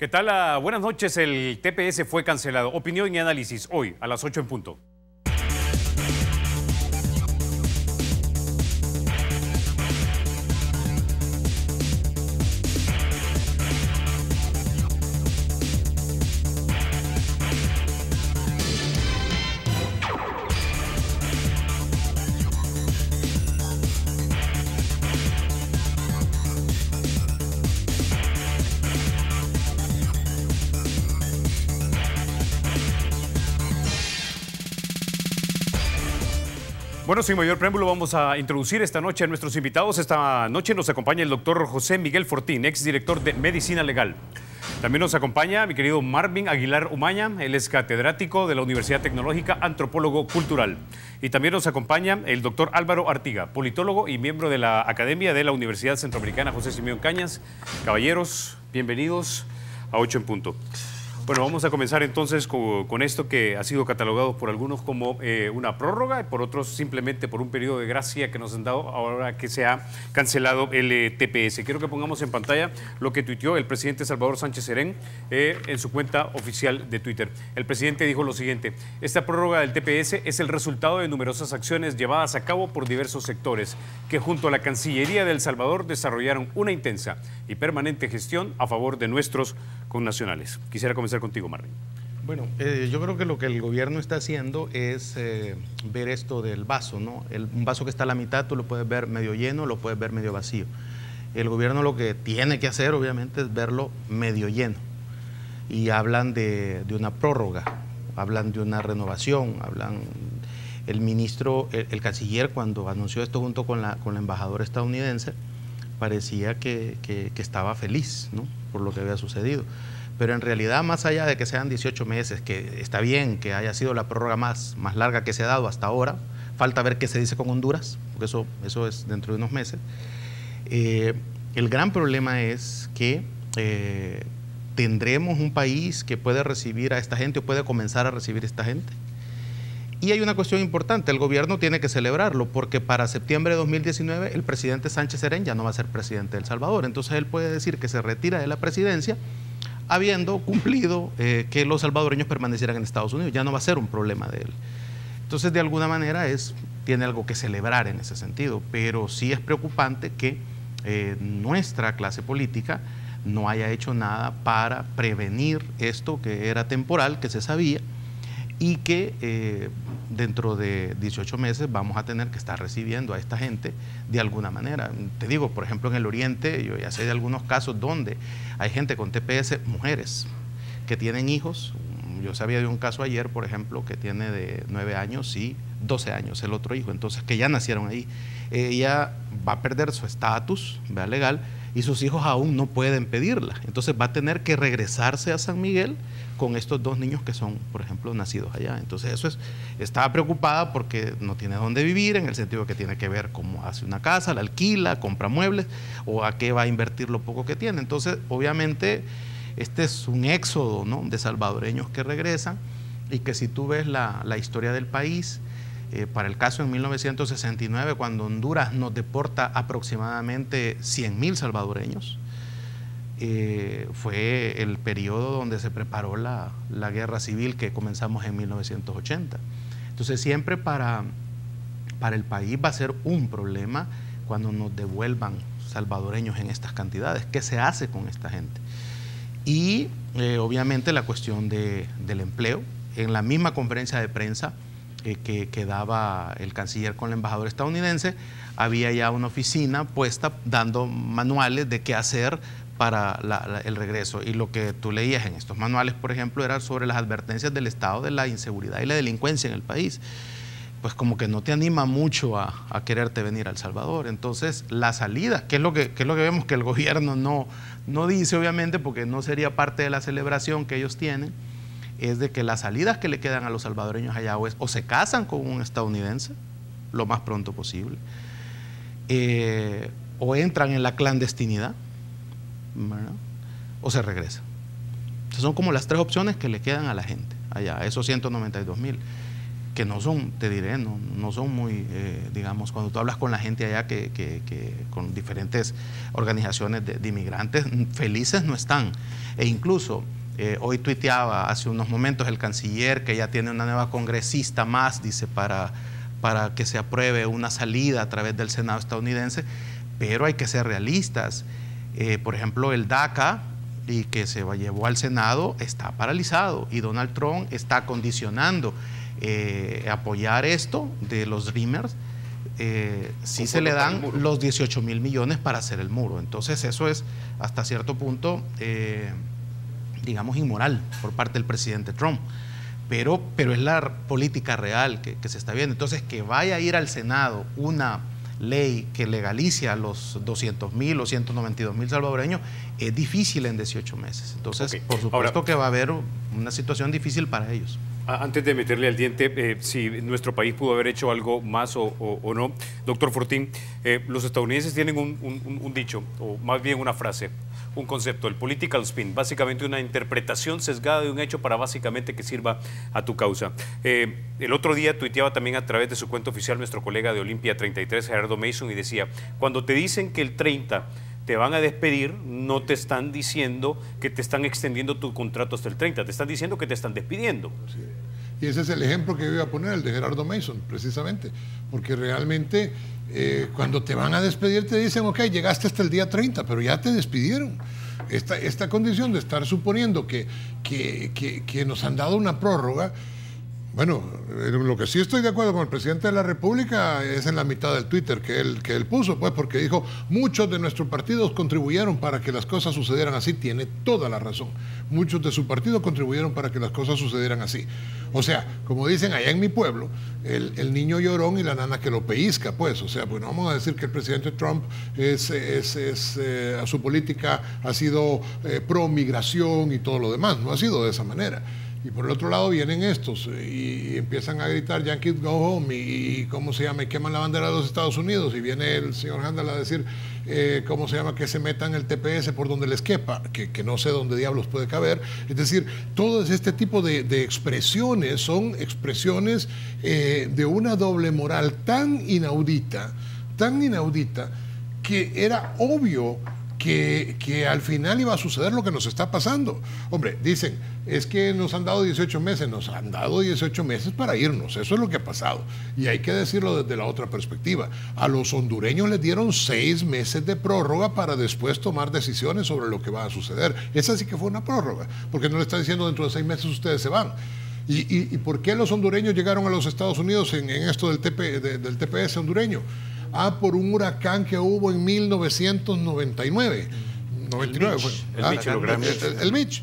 ¿Qué tal? Buenas noches. El TPS fue cancelado. Opinión y análisis hoy a las 8 en punto. Bueno, sin mayor preámbulo, vamos a introducir esta noche a nuestros invitados. Esta noche nos acompaña el doctor José Miguel Fortín, exdirector de Medicina Legal. También nos acompaña mi querido Marvin Aguilar Umaña, él es catedrático de la Universidad Tecnológica, antropólogo cultural. Y también nos acompaña el doctor Álvaro Artiga, politólogo y miembro de la Academia de la Universidad Centroamericana José Simeón Cañas. Caballeros, bienvenidos a 8 en punto. Bueno, vamos a comenzar entonces con esto que ha sido catalogado por algunos como una prórroga y por otros simplemente por un periodo de gracia que nos han dado ahora que se ha cancelado el TPS. Quiero que pongamos en pantalla lo que tuiteó el presidente Salvador Sánchez Serén en su cuenta oficial de Twitter. El presidente dijo lo siguiente: esta prórroga del TPS es el resultado de numerosas acciones llevadas a cabo por diversos sectores que junto a la Cancillería de El Salvador desarrollaron una intensa y permanente gestión a favor de nuestros connacionales. Quisiera comenzar contigo, Marvin. Bueno, yo creo que lo que el gobierno está haciendo es ver esto del vaso, ¿no? Un vaso que está a la mitad, tú lo puedes ver medio lleno, lo puedes ver medio vacío. El gobierno lo que tiene que hacer, obviamente, es verlo medio lleno. Y hablan de una prórroga, hablan de una renovación, el ministro, el canciller, cuando anunció esto junto con la embajadora estadounidense, parecía que estaba feliz, ¿no?, por lo que había sucedido. Pero en realidad, más allá de que sean 18 meses, que está bien que haya sido la prórroga más larga que se ha dado hasta ahora, falta ver qué se dice con Honduras, porque eso es dentro de unos meses. El gran problema es que tendremos un país que puede recibir a esta gente o puede comenzar a recibir a esta gente. Y hay una cuestión importante, el gobierno tiene que celebrarlo, porque para septiembre de 2019 el presidente Sánchez Serén ya no va a ser presidente de El Salvador. Entonces él puede decir que se retira de la presidencia habiendo cumplido que los salvadoreños permanecieran en Estados Unidos. Ya no va a ser un problema de él. Entonces, de alguna manera tiene algo que celebrar en ese sentido, pero sí es preocupante que nuestra clase política no haya hecho nada para prevenir esto que era temporal, que se sabía, y que dentro de 18 meses vamos a tener que estar recibiendo a esta gente de alguna manera. Te digo, por ejemplo, en el Oriente, yo ya sé de algunos casos donde hay gente con TPS, mujeres, que tienen hijos. Yo sabía de un caso ayer, por ejemplo, que tiene de 9 años y 12 años el otro hijo, entonces que ya nacieron ahí. Ella va a perder su estatus legal y sus hijos aún no pueden pedirla. Entonces va a tener que regresarse a San Miguel con estos 2 niños que son, por ejemplo, nacidos allá. Entonces estaba preocupada porque no tiene dónde vivir, en el sentido que tiene que ver cómo hace una casa, la alquila, compra muebles, o a qué va a invertir lo poco que tiene. Entonces, obviamente, este es un éxodo, ¿no?, de salvadoreños que regresan, y que si tú ves la historia del país, para el caso en 1969, cuando Honduras nos deporta aproximadamente 100.000 salvadoreños, fue el periodo donde se preparó la guerra civil que comenzamos en 1980. Entonces siempre para el país va a ser un problema cuando nos devuelvan salvadoreños en estas cantidades. ¿Qué se hace con esta gente? Y obviamente la cuestión del empleo. En la misma conferencia de prensa que daba el canciller con la embajadora estadounidense, había ya una oficina puesta dando manuales de qué hacer para el regreso. Y lo que tú leías en estos manuales, por ejemplo, era sobre las advertencias del estado de la inseguridad y la delincuencia en el país. Pues como que no te anima mucho a quererte venir a El Salvador. Entonces, la salida, que es lo que vemos que el gobierno no dice, obviamente, porque no sería parte de la celebración que ellos tienen, es de que las salidas que le quedan a los salvadoreños allá o se casan con un estadounidense lo más pronto posible, o entran en la clandestinidad, ¿verdad?, o se regresan. Entonces son como las 3 opciones que le quedan a la gente allá, a esos 192.000, que no son, te diré, no son muy, digamos, cuando tú hablas con la gente allá, con diferentes organizaciones de inmigrantes, felices no están. E incluso hoy tuiteaba hace unos momentos el canciller que ya tiene una nueva congresista más, dice, para que se apruebe una salida a través del Senado estadounidense, pero hay que ser realistas. Por ejemplo, el DACA, y que se llevó al Senado, está paralizado y Donald Trump está condicionando apoyar esto de los Dreamers si se le dan los 18.000 millones para hacer el muro. Entonces eso es hasta cierto punto digamos inmoral por parte del presidente Trump, pero es la política real que se está viendo. Entonces que vaya a ir al Senado una ley que legalice a los 200.000 o 192.000 salvadoreños es difícil en 18 meses. Entonces, por supuesto que va a haber una situación difícil para ellos. Antes de meterle al diente, si nuestro país pudo haber hecho algo más o no, doctor Fortín, los estadounidenses tienen un dicho, o más bien una frase, un concepto, el political spin, básicamente una interpretación sesgada de un hecho para básicamente que sirva a tu causa. El otro día tuiteaba también a través de su cuenta oficial nuestro colega de Olimpia 33, Gerardo Mason, y decía, cuando te dicen que el 30 te van a despedir, no te están diciendo que te están extendiendo tu contrato hasta el 30, te están diciendo que te están despidiendo. Sí. Y ese es el ejemplo que yo iba a poner, el de Gerardo Mason, precisamente, porque realmente cuando te van a despedir te dicen, ok, llegaste hasta el día 30, pero ya te despidieron. Esta condición de estar suponiendo que nos han dado una prórroga, bueno, lo que sí estoy de acuerdo con el presidente de la República es en la mitad del Twitter que él puso, pues, porque dijo, muchos de nuestros partidos contribuyeron para que las cosas sucedieran así. Tiene toda la razón. Muchos de su partido contribuyeron para que las cosas sucedieran así. O sea, como dicen allá en mi pueblo, el niño llorón y la nana que lo pellizca, pues. O sea, pues no vamos a decir que el presidente Trump a su política ha sido pro migración y todo lo demás. No ha sido de esa manera. Y por el otro lado vienen estos y empiezan a gritar Yankees go home y ¿cómo se llama? Y queman la bandera de los Estados Unidos y viene el señor Handel a decir ¿cómo se llama? Que se metan el TPS por donde les quepa, que no sé dónde diablos puede caber. Es decir, todo este tipo de expresiones son expresiones de una doble moral tan inaudita, que era obvio que al final iba a suceder lo que nos está pasando. Hombre, dicen, es que nos han dado 18 meses, nos han dado 18 meses para irnos, eso es lo que ha pasado. Y hay que decirlo desde la otra perspectiva. A los hondureños les dieron 6 meses de prórroga para después tomar decisiones sobre lo que va a suceder. Esa sí que fue una prórroga, porque no le está diciendo dentro de 6 meses ustedes se van. ¿Y por qué los hondureños llegaron a los Estados Unidos en esto del TPS hondureño? Por un huracán que hubo en 1999. El Mitch.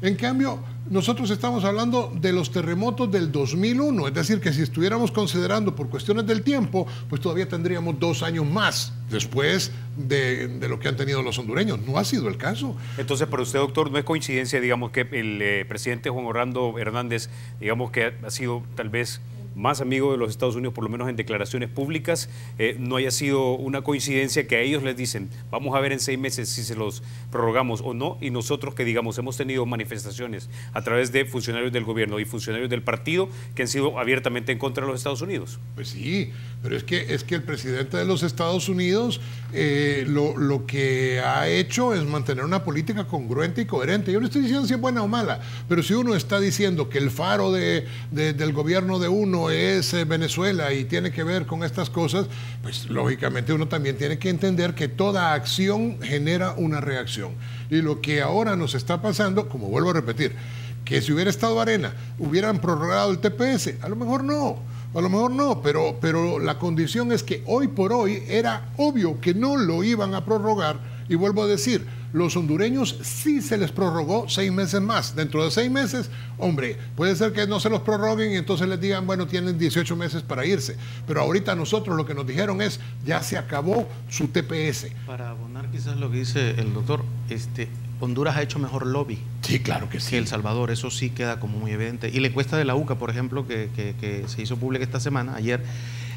En cambio, nosotros estamos hablando de los terremotos del 2001, es decir, que si estuviéramos considerando por cuestiones del tiempo, pues todavía tendríamos 2 años más después de lo que han tenido los hondureños. No ha sido el caso. Entonces, para usted, doctor, no es coincidencia, digamos, que el presidente Juan Orlando Hernández, digamos, que ha sido tal vez más amigo de los Estados Unidos, por lo menos en declaraciones públicas, no haya sido una coincidencia que a ellos les dicen, vamos a ver en 6 meses si se los prorrogamos o no, y nosotros que, digamos, hemos tenido manifestaciones a través de funcionarios del gobierno y funcionarios del partido que han sido abiertamente en contra de los Estados Unidos. Pues sí, pero es que el presidente de los Estados Unidos lo que ha hecho es mantener una política congruente y coherente. Yo no estoy diciendo si es buena o mala, pero si uno está diciendo que el faro del gobierno de uno es Venezuela y tiene que ver con estas cosas, pues lógicamente uno también tiene que entender que toda acción genera una reacción. Y lo que ahora nos está pasando, como vuelvo a repetir, que si hubiera estado Arena, hubieran prorrogado el TPS, a lo mejor no, pero la condición es que hoy por hoy era obvio que no lo iban a prorrogar. Y vuelvo a decir, los hondureños sí se les prorrogó 6 meses más. Dentro de 6 meses, hombre, puede ser que no se los prorroguen y entonces les digan, bueno, tienen 18 meses para irse. Pero ahorita nosotros lo que nos dijeron es, ya se acabó su TPS. Para abonar quizás lo que dice el doctor, Honduras ha hecho mejor lobby. Sí, claro que sí. Que El Salvador, eso sí queda como muy evidente. Y la encuesta de la UCA, por ejemplo, que se hizo pública esta semana, ayer,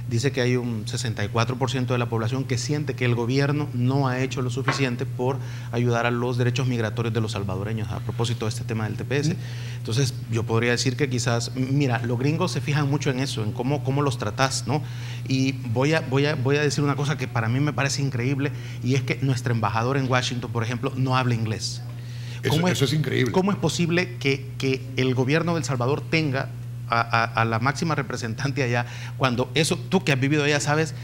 dice que hay un 64% de la población que siente que el gobierno no ha hecho lo suficiente por ayudar a los derechos migratorios de los salvadoreños a propósito de este tema del TPS. Entonces, yo podría decir que quizás, mira, los gringos se fijan mucho en eso, en cómo los tratás, ¿no? Y voy a decir una cosa que para mí me parece increíble, y es que nuestro embajador en Washington, por ejemplo, no habla inglés. Eso es increíble. ¿Cómo es posible que el gobierno de El Salvador tenga a la máxima representante allá, cuando eso, tú que has vivido allá sabes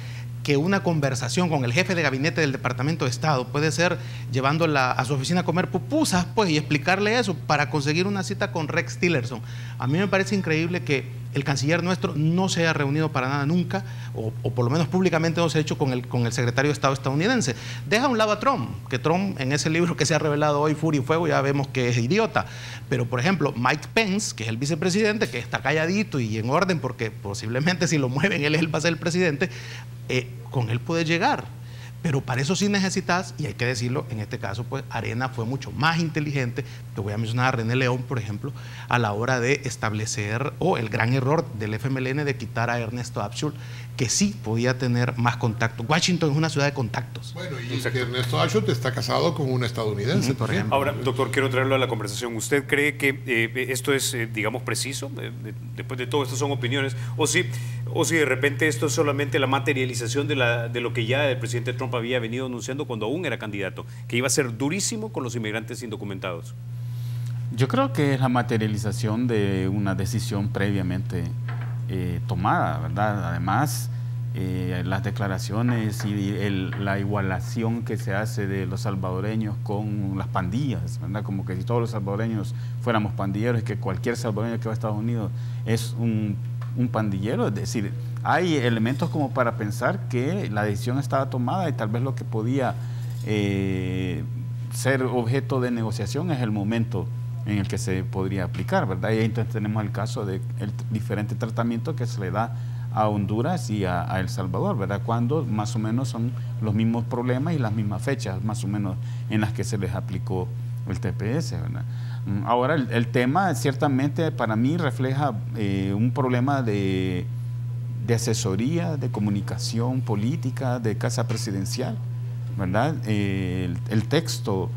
que una conversación con el jefe de gabinete del Departamento de Estado puede ser llevándola a su oficina a comer pupusas, pues, y explicarle eso para conseguir una cita con Rex Tillerson? A mí me parece increíble que el canciller nuestro no se haya reunido para nada nunca, o por lo menos públicamente no se ha hecho con el secretario de Estado estadounidense. Deja a un lado a Trump, que Trump en ese libro que se ha revelado hoy, Furia y Fuego, ya vemos que es idiota. Pero, por ejemplo, Mike Pence, que es el vicepresidente, que está calladito y en orden, porque posiblemente si lo mueven él va a ser el presidente, con él puede llegar. Pero para eso sí necesitas, y hay que decirlo, en este caso, pues Arena fue mucho más inteligente. Te voy a mencionar a René León, por ejemplo, a la hora de establecer, el gran error del FMLN de quitar a Ernesto Abschul, que sí podía tener más contacto. Washington es una ciudad de contactos. Bueno, y que Ernesto Abschul está casado con una estadounidense, por ejemplo. Ahora, doctor, quiero traerlo a la conversación. ¿Usted cree que esto es, digamos, preciso? Después de todo, esto son opiniones. O si de repente esto es solamente la materialización de lo que ya el presidente Trump había venido anunciando cuando aún era candidato, que iba a ser durísimo con los inmigrantes indocumentados. Yo creo que es la materialización de una decisión previamente tomada, ¿verdad? Además, las declaraciones y la igualación que se hace de los salvadoreños con las pandillas, ¿verdad? Como que si todos los salvadoreños fuéramos pandilleros y que cualquier salvadoreño que va a Estados Unidos es un pandillero. Es decir, hay elementos como para pensar que la decisión estaba tomada y tal vez lo que podía ser objeto de negociación es el momento en el que se podría aplicar, ¿verdad? Y entonces tenemos el caso del diferente tratamiento que se le da a Honduras y a El Salvador, ¿verdad? Cuando más o menos son los mismos problemas y las mismas fechas, más o menos, en las que se les aplicó el TPS, ¿verdad? Ahora, el tema ciertamente para mí refleja un problema de asesoría, de comunicación política, de casa presidencial, ¿verdad? El texto,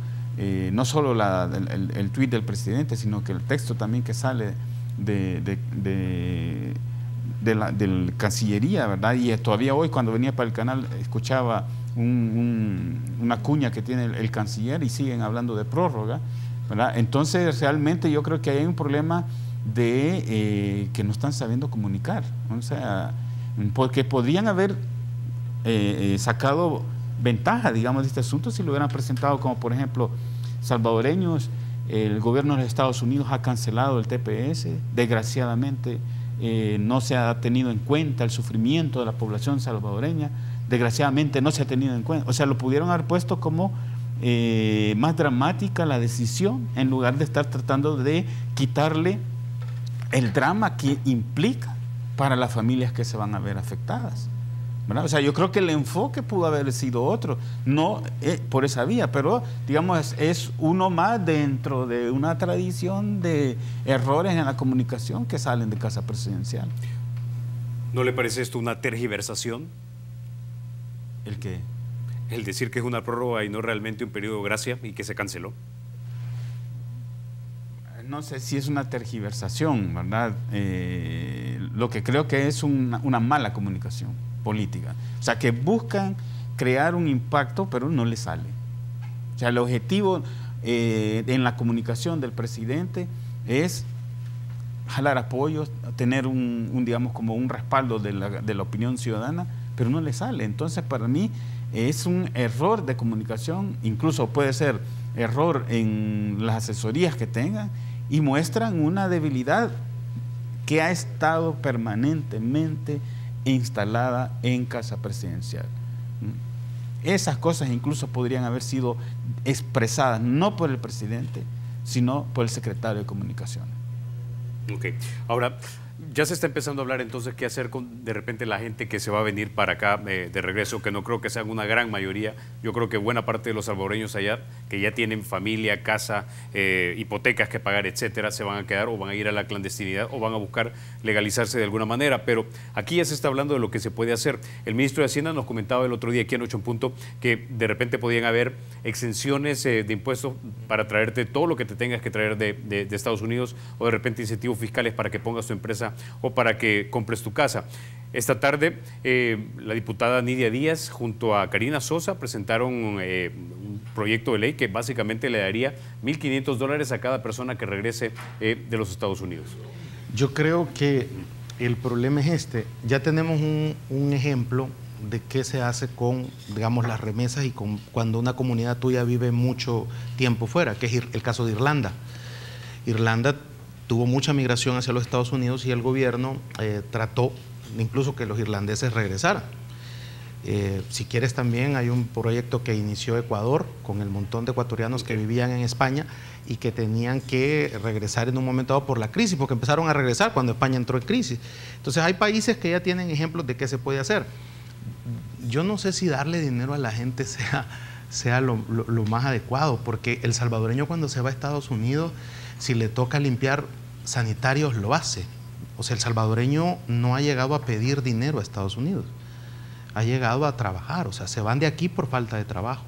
no solo el tuit del presidente, sino que el texto también que sale del Cancillería, ¿verdad? Y todavía hoy cuando venía para el canal escuchaba una cuña que tiene el canciller y siguen hablando de prórroga, ¿verdad? Entonces realmente yo creo que hay un problema de que no están sabiendo comunicar, o sea, porque podrían haber sacado ventaja, digamos, de este asunto si lo hubieran presentado como, por ejemplo, salvadoreños, el gobierno de los Estados Unidos ha cancelado el TPS, desgraciadamente no se ha tenido en cuenta el sufrimiento de la población salvadoreña, desgraciadamente no se ha tenido en cuenta, o sea, lo pudieron haber puesto como más dramática la decisión en lugar de estar tratando de quitarle el drama que implica para las familias que se van a ver afectadas, ¿verdad? O sea, yo creo que el enfoque pudo haber sido otro, no por esa vía, pero digamos es uno más dentro de una tradición de errores en la comunicación que salen de casa presidencial. ¿No le parece esto una tergiversación? ¿El qué? El decir que es una prórroga y no realmente un periodo de gracia y que se canceló. No sé si es una tergiversación, ¿verdad? Lo que creo que es una mala comunicación política. O sea, que buscan crear un impacto, pero no le sale. O sea, el objetivo en la comunicación del presidente es jalar apoyos, tener digamos, como un respaldo de la opinión ciudadana, pero no le sale. Entonces, para mí, es un error de comunicación, incluso puede ser error en las asesorías que tengan, y muestran una debilidad que ha estado permanentemente instalada en casa presidencial. Esas cosas incluso podrían haber sido expresadas no por el presidente, sino por el secretario de Comunicaciones. Ok. Ahora, ya se está empezando a hablar entonces qué hacer con de repente la gente que se va a venir para acá de regreso, que no creo que sean una gran mayoría. Yo creo que buena parte de los salvadoreños allá, que ya tienen familia, casa, hipotecas que pagar, etcétera, se van a quedar o van a ir a la clandestinidad o van a buscar legalizarse de alguna manera. Pero aquí ya se está hablando de lo que se puede hacer. El ministro de Hacienda nos comentaba el otro día aquí en 8 en Punto que de repente podían haber exenciones de impuestos para traerte todo lo que te tengas que traer de Estados Unidos, o de repente incentivos fiscales para que pongas tu empresa o para que compres tu casa. Esta tarde, la diputada Nidia Díaz junto a Karina Sosa presentaron proyecto de ley que básicamente le daría $1.500 a cada persona que regrese de los Estados Unidos. Yo creo que el problema es este. Ya tenemos un ejemplo de qué se hace con, digamos, las remesas y con cuando una comunidad tuya vive mucho tiempo fuera, que es el caso de Irlanda. Irlanda tuvo mucha migración hacia los Estados Unidos y el gobierno trató incluso que los irlandeses regresaran. Si quieres también hay un proyecto que inició Ecuador con el montón de ecuatorianos que vivían en España y que tenían que regresar en un momento dado por la crisis, porque empezaron a regresar cuando España entró en crisis. Entonces hay países que ya tienen ejemplos de qué se puede hacer. Yo no sé si darle dinero a la gente sea lo más adecuado, porque el salvadoreño cuando se va a Estados Unidos, si le toca limpiar sanitarios, lo hace. O sea, el salvadoreño no ha llegado a pedir dinero a Estados Unidos, ha llegado a trabajar, o sea, se van de aquí por falta de trabajo.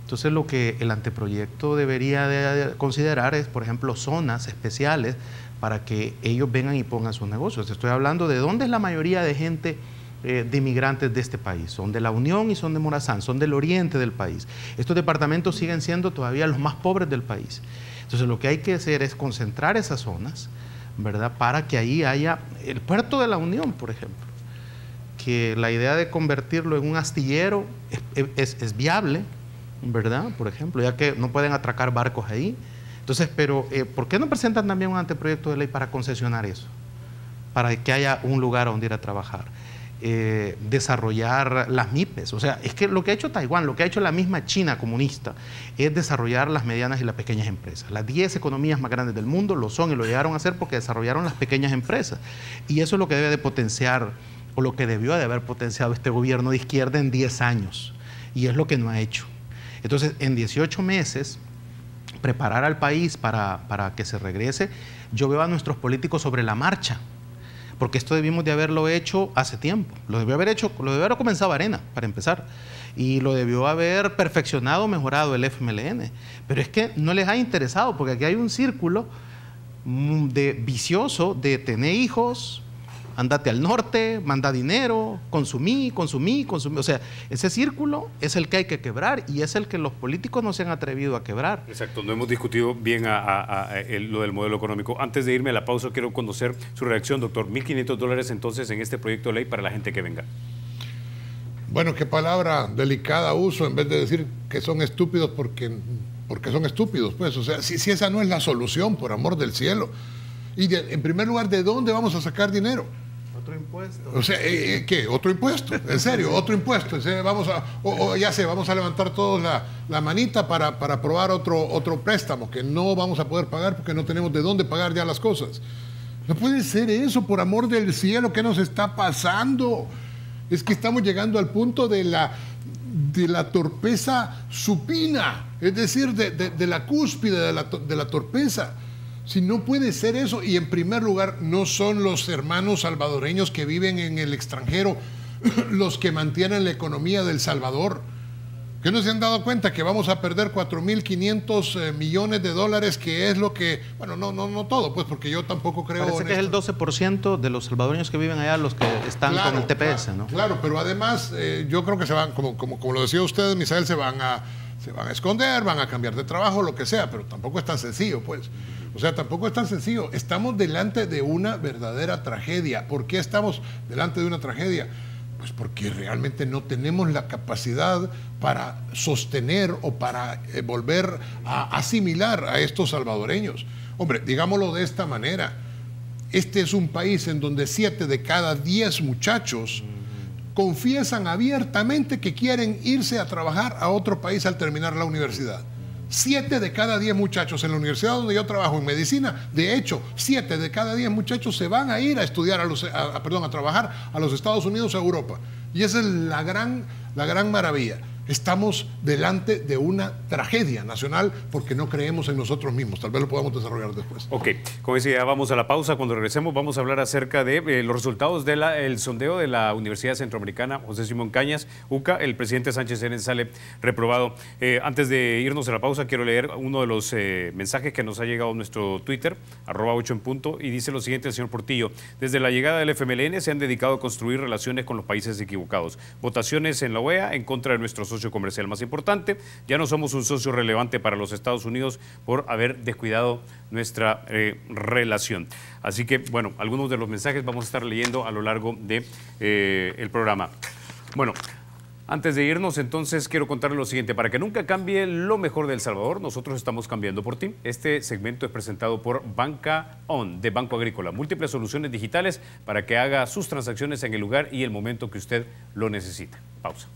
Entonces lo que el anteproyecto debería de considerar es, por ejemplo, zonas especiales para que ellos vengan y pongan sus negocios. Estoy hablando de dónde es la mayoría de gente de inmigrantes de este país. Son de La Unión y son de Morazán, son del oriente del país. Estos departamentos siguen siendo todavía los más pobres del país. Entonces lo que hay que hacer es concentrar esas zonas, ¿verdad? Para que ahí haya el puerto de La Unión, por ejemplo, que la idea de convertirlo en un astillero es viable, ¿verdad? Por ejemplo, ya que no pueden atracar barcos ahí. Entonces, pero ¿por qué no presentan también un anteproyecto de ley para concesionar eso? Para que haya un lugar donde ir a trabajar. Desarrollar las MIPES. O sea, es que lo que ha hecho Taiwán, lo que ha hecho la misma China comunista, es desarrollar las medianas y las pequeñas empresas. Las 10 economías más grandes del mundo lo son y lo llegaron a hacer porque desarrollaron las pequeñas empresas. Y eso es lo que debe de potenciar, o lo que debió de haber potenciado este gobierno de izquierda en 10 años. Y es lo que no ha hecho. Entonces, en 18 meses, preparar al país para que se regrese, yo veo a nuestros políticos sobre la marcha. Porque esto debimos de haberlo hecho hace tiempo. Lo debió haber comenzado Arena, para empezar. Y lo debió haber perfeccionado, mejorado el FMLN. Pero es que no les ha interesado, porque aquí hay un círculo vicioso de tener hijos, ándate al norte, manda dinero, consumí. O sea, ese círculo es el que hay que quebrar y es el que los políticos no se han atrevido a quebrar. Exacto, no hemos discutido bien lo del modelo económico. Antes de irme a la pausa, quiero conocer su reacción, doctor. $1.500 entonces en este proyecto de ley para la gente que venga. Bueno, qué palabra delicada uso en vez de decir que son estúpidos porque son estúpidos, pues. O sea, si esa no es la solución, por amor del cielo. Y en primer lugar, ¿de dónde vamos a sacar dinero? Otro impuesto. O sea, ¿qué? ¿Otro impuesto? ¿En serio? ¿Otro impuesto? Vamos a levantar todos la manita para aprobar otro préstamo que no vamos a poder pagar porque no tenemos de dónde pagar ya las cosas. No puede ser eso, por amor del cielo. ¿Qué nos está pasando? Es que estamos llegando al punto de la torpeza supina, es decir, de la cúspide de la torpeza. Si no puede ser eso, y en primer lugar no son los hermanos salvadoreños que viven en el extranjero los que mantienen la economía del Salvador, que no se han dado cuenta que vamos a perder 4.500 millones de dólares, que es lo que, bueno, no todo, pues porque yo tampoco creo. Parece que es el 12% de los salvadoreños que viven allá los que están con el TPS, ¿no? Claro, pero además yo creo que se van, como lo decía usted, Misael, se van a esconder, van a cambiar de trabajo, lo que sea, pero tampoco es tan sencillo, pues. O sea, tampoco es tan sencillo. Estamos delante de una verdadera tragedia. ¿Por qué estamos delante de una tragedia? Pues porque realmente no tenemos la capacidad para sostener o para volver a asimilar a estos salvadoreños. Hombre, digámoslo de esta manera. Este es un país en donde 7 de cada 10 muchachos confiesan abiertamente que quieren irse a trabajar a otro país al terminar la universidad. 7 de cada 10 muchachos en la universidad donde yo trabajo en medicina, de hecho, 7 de cada 10 muchachos se van a ir a estudiar a trabajar a los Estados Unidos o a Europa. Y esa es la gran maravilla. Estamos delante de una tragedia nacional porque no creemos en nosotros mismos. Tal vez lo podamos desarrollar después. Ok, como decía, vamos a la pausa. Cuando regresemos vamos a hablar acerca de los resultados del sondeo de la Universidad Centroamericana José Simón Cañas, UCA. El presidente Sánchez Serén sale reprobado. Antes de irnos a la pausa, quiero leer uno de los mensajes que nos ha llegado a nuestro Twitter, @8en punto, y dice lo siguiente el señor Portillo. Desde la llegada del FMLN se han dedicado a construir relaciones con los países equivocados. Votaciones en la OEA en contra de nuestros socio comercial más importante. Ya no somos un socio relevante para los Estados Unidos por haber descuidado nuestra relación. Así que, bueno, algunos de los mensajes vamos a estar leyendo a lo largo de el programa. Bueno, antes de irnos, entonces, quiero contarles lo siguiente. Para que nunca cambie lo mejor de El Salvador, nosotros estamos cambiando por ti. Este segmento es presentado por Banca On, de Banco Agrícola. Múltiples soluciones digitales para que haga sus transacciones en el lugar y el momento que usted lo necesite. Pausa.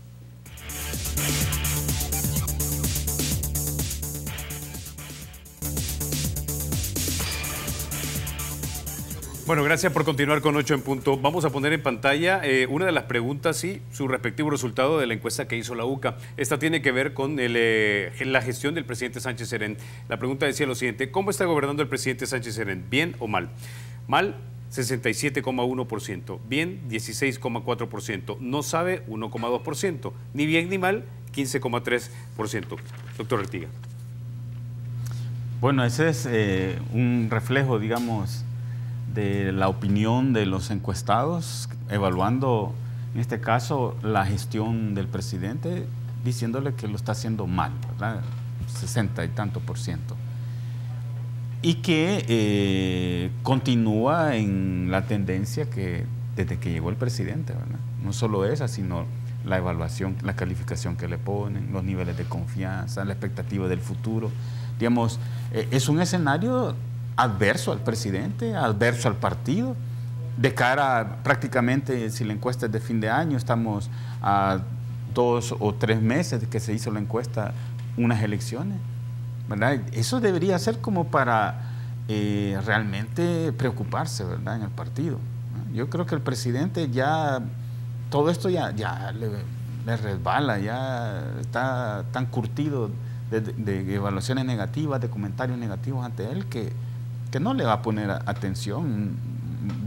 Bueno, gracias por continuar con 8 en punto. Vamos a poner en pantalla una de las preguntas y su respectivo resultado de la encuesta que hizo la UCA. Esta tiene que ver con la gestión del presidente Sánchez Serén. La pregunta decía lo siguiente: ¿cómo está gobernando el presidente Sánchez Serén? ¿Bien o mal? Mal, 67,1%. Bien, 16,4%. No sabe, 1,2%. Ni bien ni mal, 15,3%. Doctor Artiga. Bueno, ese es un reflejo, digamos, de la opinión de los encuestados, evaluando, en este caso, la gestión del presidente, diciéndole que lo está haciendo mal, ¿verdad? 60 y tanto %. Y que continúa en la tendencia que desde que llegó el presidente, ¿verdad? No solo esa, sino la evaluación, la calificación que le ponen, los niveles de confianza, la expectativa del futuro. Digamos, es un escenario adverso al presidente, adverso al partido, de cara prácticamente, si la encuesta es de fin de año, estamos a 2 o 3 meses de que se hizo la encuesta, unas elecciones, ¿verdad? Eso debería ser como para realmente preocuparse, ¿verdad?, en el partido, ¿no? Yo creo que el presidente ya, todo esto ya le resbala, ya está tan curtido de evaluaciones negativas, de comentarios negativos ante él, que no le va a poner atención,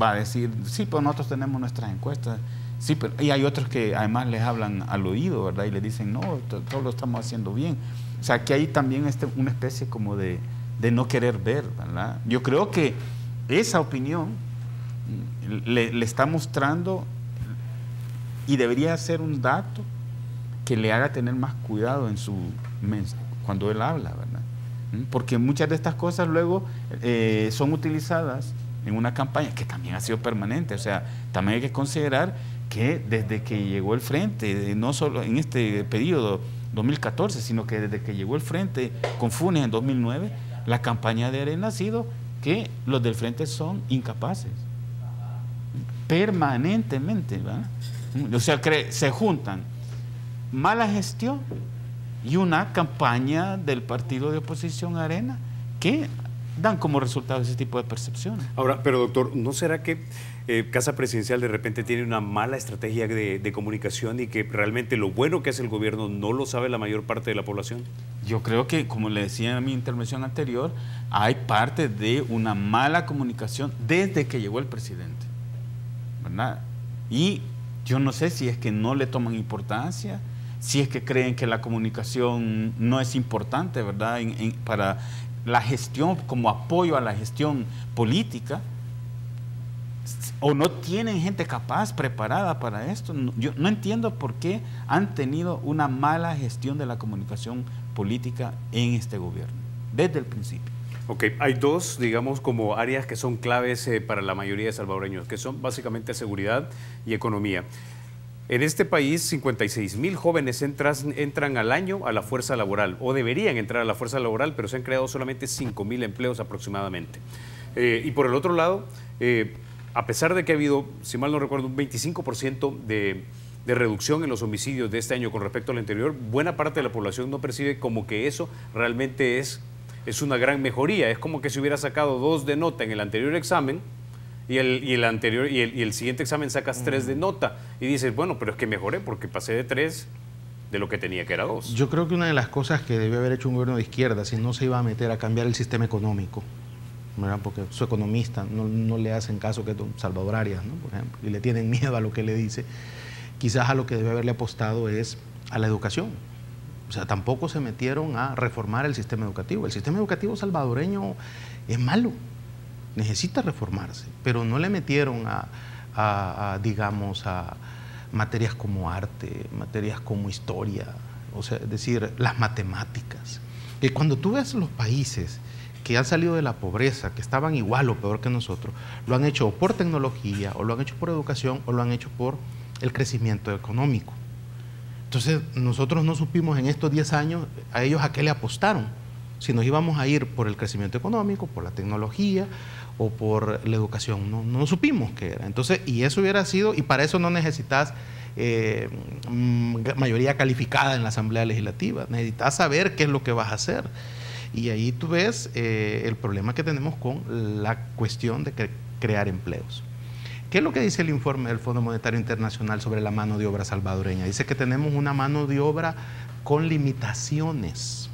va a decir, sí, pues nosotros tenemos nuestras encuestas, sí, pero, y hay otros que además les hablan al oído, ¿verdad? Y le dicen, no, todo lo estamos haciendo bien. O sea, que hay también una especie como de no querer ver, ¿verdad? Yo creo que esa opinión le está mostrando, y debería ser un dato que le haga tener más cuidado en cuando él habla, ¿verdad? Porque muchas de estas cosas luego son utilizadas en una campaña que también ha sido permanente. O sea, también hay que considerar que desde que llegó el Frente, no solo en este periodo 2014, sino que desde que llegó el Frente con Funes en 2009, la campaña de Arena ha sido que los del Frente son incapaces, permanentemente, ¿verdad? O sea, se juntan mala gestión y una campaña del partido de oposición Arena que dan como resultado ese tipo de percepciones. Ahora, pero doctor, ¿no será que Casa Presidencial de repente tiene una mala estrategia de comunicación y que realmente lo bueno que hace el gobierno no lo sabe la mayor parte de la población? Yo creo que, como le decía en mi intervención anterior, hay parte de una mala comunicación desde que llegó el presidente, ¿verdad? Y yo no sé si es que no le toman importancia, si es que creen que la comunicación no es importante, ¿verdad?, para la gestión, como apoyo a la gestión política, o no tienen gente capaz, preparada para esto. Yo no entiendo por qué han tenido una mala gestión de la comunicación política en este gobierno, desde el principio. Ok, hay dos, digamos, como áreas que son claves para la mayoría de salvadoreños, que son básicamente seguridad y economía. En este país, 56,000 jóvenes entran al año a la fuerza laboral, o deberían entrar a la fuerza laboral, pero se han creado solamente 5,000 empleos aproximadamente. Y por el otro lado, a pesar de que ha habido, si mal no recuerdo, un 25% de reducción en los homicidios de este año con respecto al anterior, buena parte de la población no percibe como que eso realmente es una gran mejoría. Es como que si hubiera sacado 2 de nota en el anterior examen, y el siguiente examen sacas 3 de nota y dices, bueno, pero es que mejoré porque pasé de 3 de lo que tenía, que era 2. Yo creo que una de las cosas que debió haber hecho un gobierno de izquierda, si no se iba a meter a cambiar el sistema económico, ¿verdad?, porque su economista no le hacen caso que Salvador Arias, ¿no?, por ejemplo, y le tienen miedo a lo que le dice, quizás a lo que debe haberle apostado es a la educación. O sea, tampoco se metieron a reformar el sistema educativo. El sistema educativo salvadoreño es malo, necesita reformarse, pero no le metieron digamos, a materias como arte, materias como historia, O sea, es decir, las matemáticas. Que cuando tú ves los países que han salido de la pobreza, que estaban igual o peor que nosotros, lo han hecho por tecnología, o lo han hecho por educación, o lo han hecho por el crecimiento económico. Entonces, nosotros no supimos en estos 10 años a ellos a qué le apostaron. Si nos íbamos a ir por el crecimiento económico, por la tecnología o por la educación, no supimos qué era. Entonces, y eso hubiera sido, y para eso no necesitas mayoría calificada en la Asamblea Legislativa, necesitas saber qué es lo que vas a hacer. Y ahí tú ves el problema que tenemos con la cuestión de crear empleos. ¿Qué es lo que dice el informe del Fondo Monetario Internacional sobre la mano de obra salvadoreña? Dice que tenemos una mano de obra con limitaciones,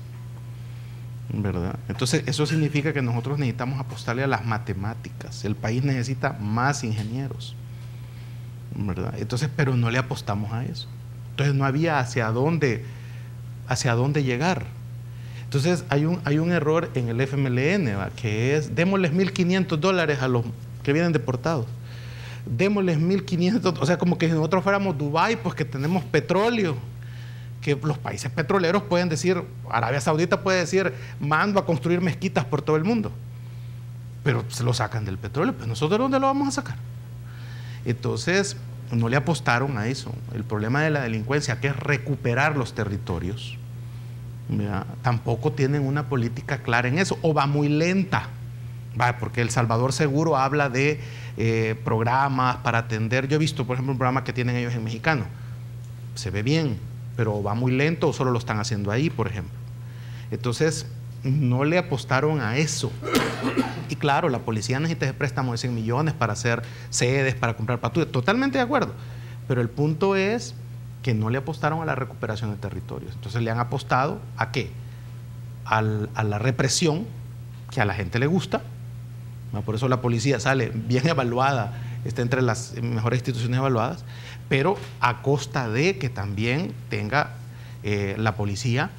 ¿verdad? Entonces, eso significa que nosotros necesitamos apostarle a las matemáticas. El país necesita más ingenieros, ¿verdad? Entonces, pero no le apostamos a eso. Entonces, no había hacia dónde llegar. Entonces, hay un error en el FMLN, ¿va? Que es, démosles $1.500 a los que vienen deportados. Démosles 1.500, o sea, como que si nosotros fuéramos Dubái, pues que tenemos petróleo, que los países petroleros pueden decir, Arabia Saudita puede decir, mando a construir mezquitas por todo el mundo, pero se lo sacan del petróleo, pues nosotros ¿dónde lo vamos a sacar? Entonces, no le apostaron a eso. El problema de la delincuencia, que es recuperar los territorios, ¿verdad? Tampoco tienen una política clara en eso, o va muy lenta. Porque El Salvador Seguro habla de programas para atender. Yo he visto, por ejemplo, un programa que tienen ellos en mexicano. Se ve bien, pero va muy lento o solo lo están haciendo ahí, por ejemplo. Entonces, no le apostaron a eso. Y claro, la policía necesita de préstamos de 100 millones para hacer sedes, para comprar patrullas. Totalmente de acuerdo. Pero el punto es que no le apostaron a la recuperación de territorios. Entonces, le han apostado ¿a qué? A la represión, que a la gente le gusta. Por eso la policía sale bien evaluada, está entre las mejores instituciones evaluadas, pero a costa de que también tenga la policía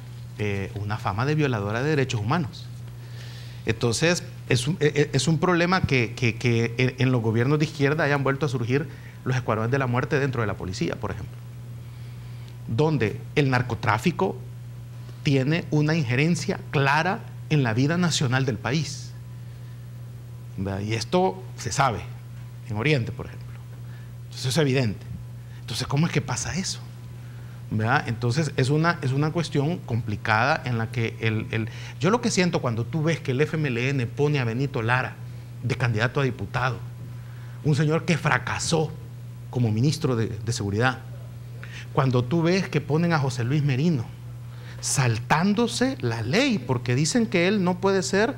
una fama de violadora de derechos humanos. Entonces, es un problema que en los gobiernos de izquierda hayan vuelto a surgir los escuadrones de la muerte dentro de la policía, por ejemplo, donde el narcotráfico tiene una injerencia clara en la vida nacional del país. Y esto se sabe en Oriente, por ejemplo. Entonces, eso es evidente. Entonces, ¿cómo es que pasa eso? ¿Verdad? Entonces, es una cuestión complicada en la que yo lo que siento cuando tú ves que el FMLN pone a Benito Lara de candidato a diputado, un señor que fracasó como ministro de Seguridad, cuando tú ves que ponen a José Luis Merino saltándose la ley, porque dicen que él no puede ser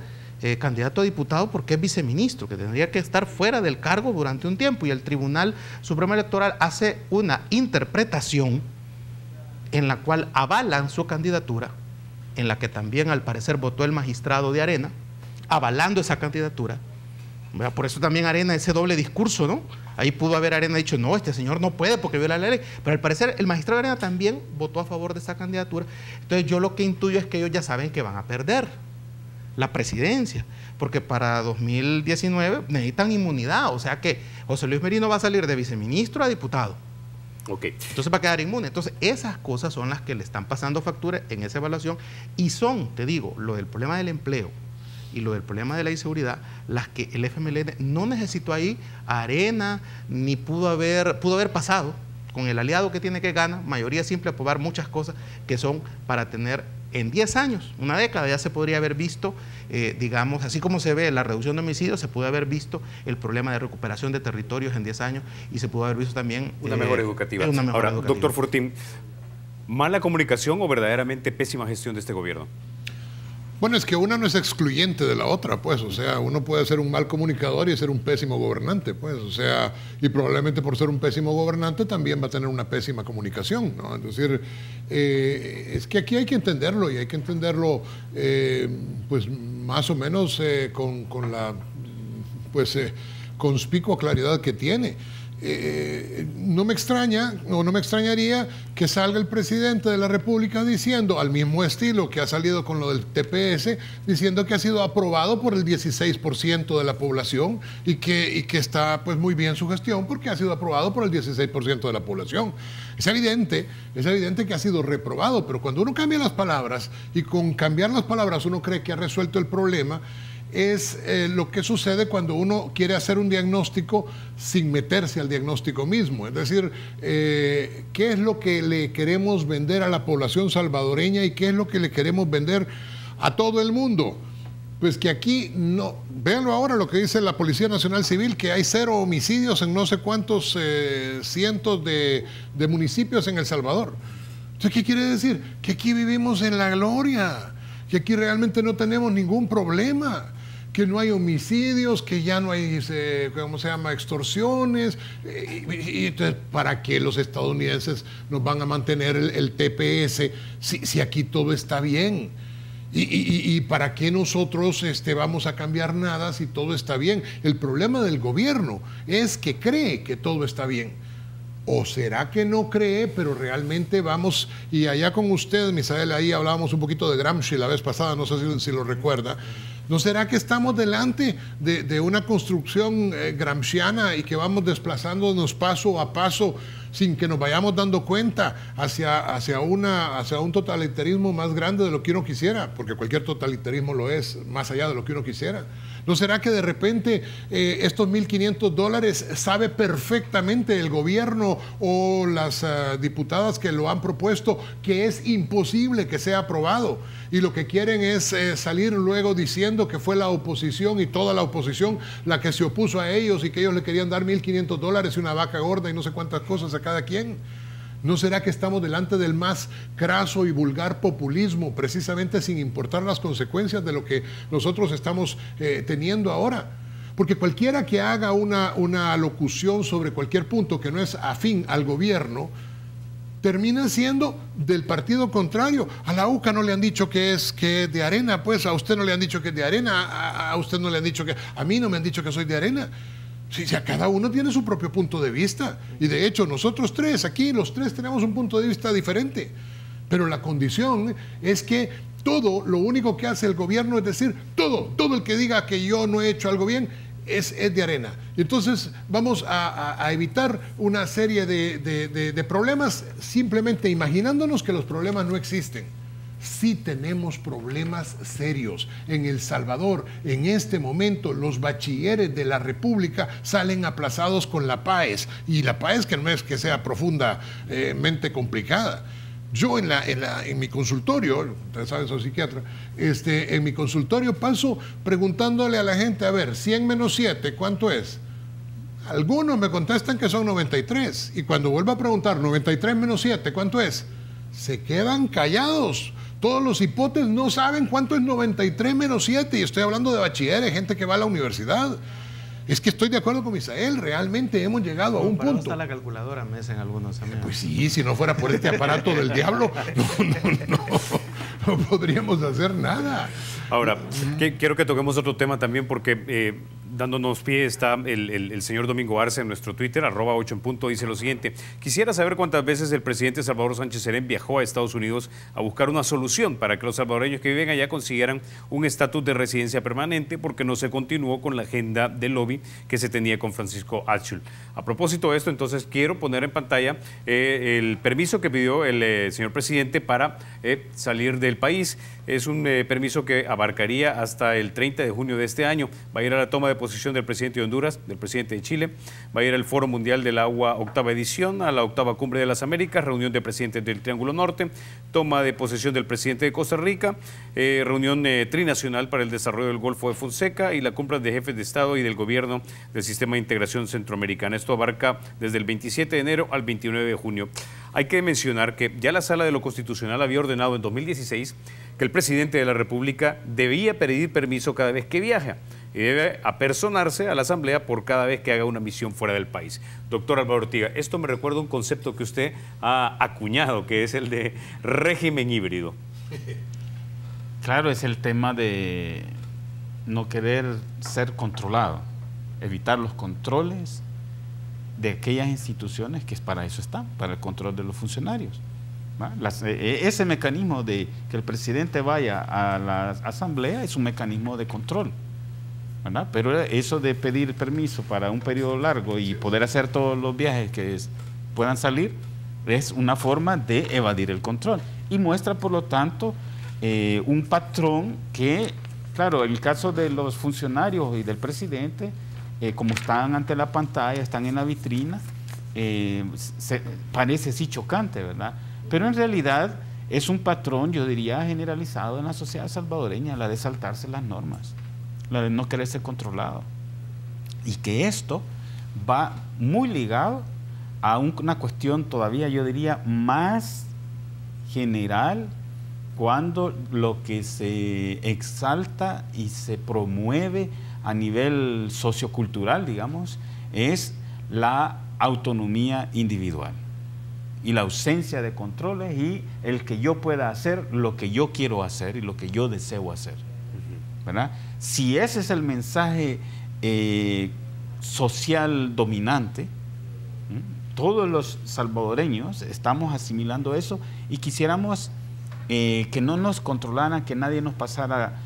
candidato a diputado porque es viceministro, que tendría que estar fuera del cargo durante un tiempo, y el Tribunal Supremo Electoral hace una interpretación en la cual avalan su candidatura, en la que también al parecer votó el magistrado de Arena, avalando esa candidatura. Por eso también Arena, ese doble discurso, ¿no? Ahí pudo haber Arena dicho, no, este señor no puede porque viola la ley, pero al parecer el magistrado de Arena también votó a favor de esa candidatura. Entonces, yo lo que intuyo es que ellos ya saben que van a perder la presidencia, porque para 2019 necesitan inmunidad, o sea que José Luis Merino va a salir de viceministro a diputado. Okay. Entonces va a quedar inmune. Entonces, esas cosas son las que le están pasando factura en esa evaluación, y son, te digo, lo del problema del empleo y lo del problema de la inseguridad, las que el FMLN no necesitó ahí a Arena, ni pudo haber pasado con el aliado que tiene, que gana, mayoría simple, aprobar muchas cosas que son para tener en 10 años, una década, ya se podría haber visto, digamos, así como se ve la reducción de homicidios, se pudo haber visto el problema de recuperación de territorios en 10 años, y se pudo haber visto también una mejor educativa. Ahora, doctor Fortín, ¿mala comunicación o verdaderamente pésima gestión de este gobierno? Bueno, es que una no es excluyente de la otra, pues, o sea, uno puede ser un mal comunicador y ser un pésimo gobernante, pues, o sea, y probablemente por ser un pésimo gobernante también va a tener una pésima comunicación, ¿no? Es decir, es que aquí hay que entenderlo, y hay que entenderlo, pues, más o menos con la, pues, conspicua claridad que tiene. no me extraña o no me extrañaría que salga el presidente de la República diciendo, al mismo estilo que ha salido con lo del TPS, diciendo que ha sido aprobado por el 16% de la población y que está pues muy bien su gestión porque ha sido aprobado por el 16% de la población. Es evidente que ha sido reprobado, pero cuando uno cambia las palabras y con cambiar las palabras uno cree que ha resuelto el problema, es lo que sucede cuando uno quiere hacer un diagnóstico sin meterse al diagnóstico mismo. Es decir, ¿qué es lo que le queremos vender a la población salvadoreña y qué es lo que le queremos vender a todo el mundo? Pues que aquí no, véanlo ahora lo que dice la Policía Nacional Civil, que hay 0 homicidios en no sé cuántos cientos de municipios en El Salvador. Entonces, ¿qué quiere decir? Que aquí vivimos en la gloria, que aquí realmente no tenemos ningún problema, que no hay homicidios, que ya no hay, ¿cómo se llama?, extorsiones. Y entonces, ¿para qué los estadounidenses nos van a mantener el TPS si aquí todo está bien? ¿Y para qué nosotros vamos a cambiar nada si todo está bien? El problema del gobierno es que cree que todo está bien. ¿O será que no cree, pero realmente vamos? Y allá con usted, Misael, ahí hablábamos un poquito de Gramsci la vez pasada, no sé si lo recuerda. ¿No será que estamos delante de una construcción gramsciana y que vamos desplazándonos paso a paso sin que nos vayamos dando cuenta hacia un totalitarismo más grande de lo que uno quisiera? Porque cualquier totalitarismo lo es, más allá de lo que uno quisiera. ¿No será que de repente estos $1.500 sabe perfectamente el gobierno o las diputadas que lo han propuesto que es imposible que sea aprobado? Y lo que quieren es salir luego diciendo que fue la oposición y toda la oposición la que se opuso a ellos y que ellos le querían dar $1.500 y una vaca gorda y no sé cuántas cosas a cada quien. ¿No será que estamos delante del más craso y vulgar populismo, precisamente sin importar las consecuencias de lo que nosotros estamos teniendo ahora? Porque cualquiera que haga una alocución sobre cualquier punto que no es afín al gobierno, termina siendo del partido contrario. A la UCA no le han dicho que es de Arena, pues a usted no le han dicho que es de Arena, a usted no le han dicho que... A mí no me han dicho que soy de Arena. Si a cada uno tiene su propio punto de vista. Y de hecho, nosotros tres, aquí los tres tenemos un punto de vista diferente. Pero la condición es que todo, lo único que hace el gobierno es decir, todo el que diga que yo no he hecho algo bien, es de Arena. Y entonces vamos a evitar una serie de problemas simplemente imaginándonos que los problemas no existen. Sí tenemos problemas serios. En El Salvador, en este momento, los bachilleres de la República salen aplazados con la PAES. Y la PAES que no es que sea profundamente complicada. Yo en mi consultorio, ustedes saben, soy psiquiatra, en mi consultorio paso preguntándole a la gente, a ver, 100 menos 7, ¿cuánto es? Algunos me contestan que son 93. Y cuando vuelvo a preguntar, 93 menos 7, ¿cuánto es? Se quedan callados. Todos los hipotes no saben cuánto es 93 menos 7. Y estoy hablando de bachilleres, gente que va a la universidad. Es que estoy de acuerdo con Misael, realmente hemos llegado a un punto. Está la calculadora, me dicen algunos amigos. Pues sí, si no fuera por este aparato del diablo, no podríamos hacer nada. Ahora, quiero que toquemos otro tema también porque dándonos pie está el señor Domingo Arce en nuestro Twitter, @8en punto, dice lo siguiente: quisiera saber cuántas veces el presidente Salvador Sánchez Serén viajó a Estados Unidos a buscar una solución para que los salvadoreños que viven allá consiguieran un estatus de residencia permanente, porque no se continuó con la agenda del lobby que se tenía con Francisco Achul. A propósito de esto, entonces quiero poner en pantalla el permiso que pidió el señor presidente para salir del país. Es un permiso que abarcaría hasta el 30 de junio de este año. Va a ir a la toma de posesión del presidente de Honduras, del presidente de Chile, va a ir al Foro Mundial del Agua, 8ª edición, a la 8ª Cumbre de las Américas, reunión de presidentes del Triángulo Norte, toma de posesión del presidente de Costa Rica, reunión trinacional para el desarrollo del Golfo de Fonseca y la cumbre de jefes de Estado y del Gobierno del Sistema de Integración Centroamericana. Esto abarca desde el 27 de enero al 29 de junio. Hay que mencionar que ya la Sala de lo Constitucional había ordenado en 2016 que el presidente de la República debía pedir permiso cada vez que viaja y debe apersonarse a la Asamblea por cada vez que haga una misión fuera del país. Doctor Álvaro Ortiga, esto me recuerda un concepto que usted ha acuñado, que es el de régimen híbrido. Claro, es el tema de no querer ser controlado, evitar los controles de aquellas instituciones que para eso están, para el control de los funcionarios. Ese mecanismo de que el presidente vaya a la asamblea es un mecanismo de control, ¿verdad? Pero eso de pedir permiso para un periodo largo y poder hacer todos los viajes que puedan salir es una forma de evadir el control y muestra por lo tanto un patrón que, claro, en el caso de los funcionarios y del presidente, como están ante la pantalla, están en la vitrina, parece sí chocante, ¿verdad? Pero en realidad es un patrón, yo diría, generalizado en la sociedad salvadoreña, la de saltarse las normas, la de no querer ser controlado. Y que esto va muy ligado a una cuestión todavía, yo diría, más general, cuando lo que se exalta y se promueve a nivel sociocultural, digamos, es la autonomía individual y la ausencia de controles y el que yo pueda hacer lo que yo quiero hacer y lo que yo deseo hacer, ¿verdad? Si ese es el mensaje social dominante, todos los salvadoreños estamos asimilando eso y quisiéramos que no nos controlaran, que nadie nos pasara,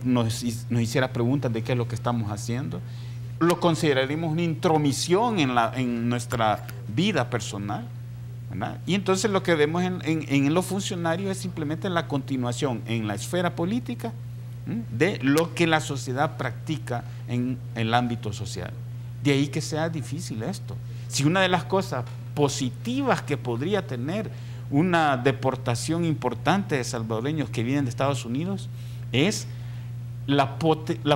nos hiciera preguntas de qué es lo que estamos haciendo. Lo consideraríamos una intromisión en nuestra vida personal, ¿verdad? Y entonces lo que vemos en los funcionarios es simplemente la continuación en la esfera política de lo que la sociedad practica en el ámbito social. De ahí que sea difícil esto. Si una de las cosas positivas que podría tener una deportación importante de salvadoreños que vienen de Estados Unidos es la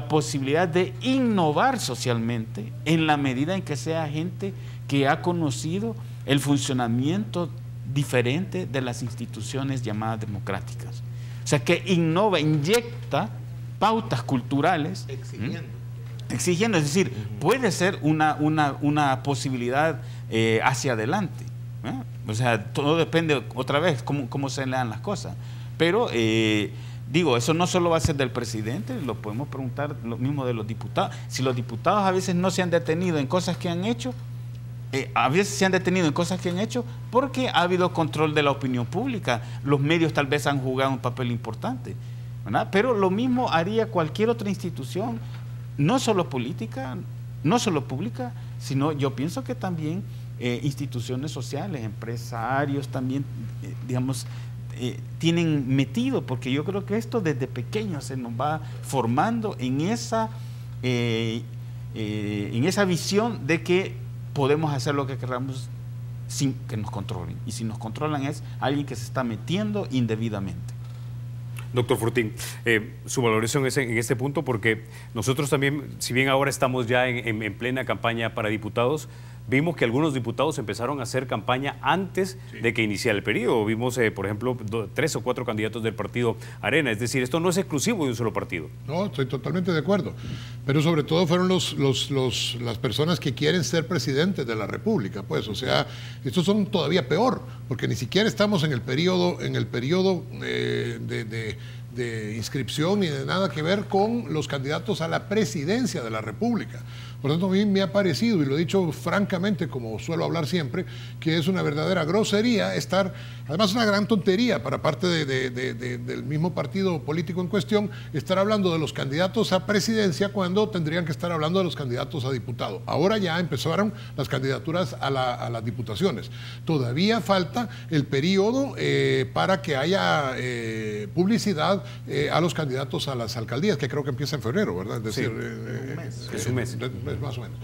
posibilidad de innovar socialmente en la medida en que sea gente que ha conocido el funcionamiento diferente de las instituciones llamadas democráticas. O sea, que innova, inyecta pautas culturales. Exigiendo, es decir, puede ser una posibilidad hacia adelante, ¿eh? O sea, todo depende, otra vez, cómo se lean las cosas. Pero, digo, eso no solo va a ser del presidente, lo podemos preguntar lo mismo de los diputados. Si los diputados a veces no se han detenido en cosas que han hecho, a veces se han detenido en cosas que han hecho porque ha habido control de la opinión pública. Los medios tal vez han jugado un papel importante, ¿verdad? Pero lo mismo haría cualquier otra institución, no solo política, no solo pública, sino yo pienso que también instituciones sociales, empresarios también, digamos, tienen metido, porque yo creo que esto desde pequeño se nos va formando en esa visión de que podemos hacer lo que queramos sin que nos controlen. Y si nos controlan es alguien que se está metiendo indebidamente. Doctor Fortín, su valoración es en este punto, porque nosotros también, si bien ahora estamos ya en plena campaña para diputados, vimos que algunos diputados empezaron a hacer campaña antes de que iniciara el periodo. Vimos, por ejemplo, 3 o 4 candidatos del partido Arena. Es decir, esto no es exclusivo de un solo partido. No, estoy totalmente de acuerdo. Pero sobre todo fueron las personas que quieren ser presidentes de la República, pues. O sea, estos son todavía peor, porque ni siquiera estamos en el periodo de inscripción ni de nada que ver con los candidatos a la presidencia de la República. Por lo tanto, a mí me ha parecido, y lo he dicho francamente, como suelo hablar siempre, que es una verdadera grosería estar, además una gran tontería para parte del mismo partido político en cuestión, estar hablando de los candidatos a presidencia cuando tendrían que estar hablando de los candidatos a diputado. Ahora ya empezaron las candidaturas a las diputaciones. Todavía falta el periodo para que haya publicidad a los candidatos a las alcaldías, que creo que empieza en febrero, ¿verdad? Es decir, sí, es un mes. Más o menos.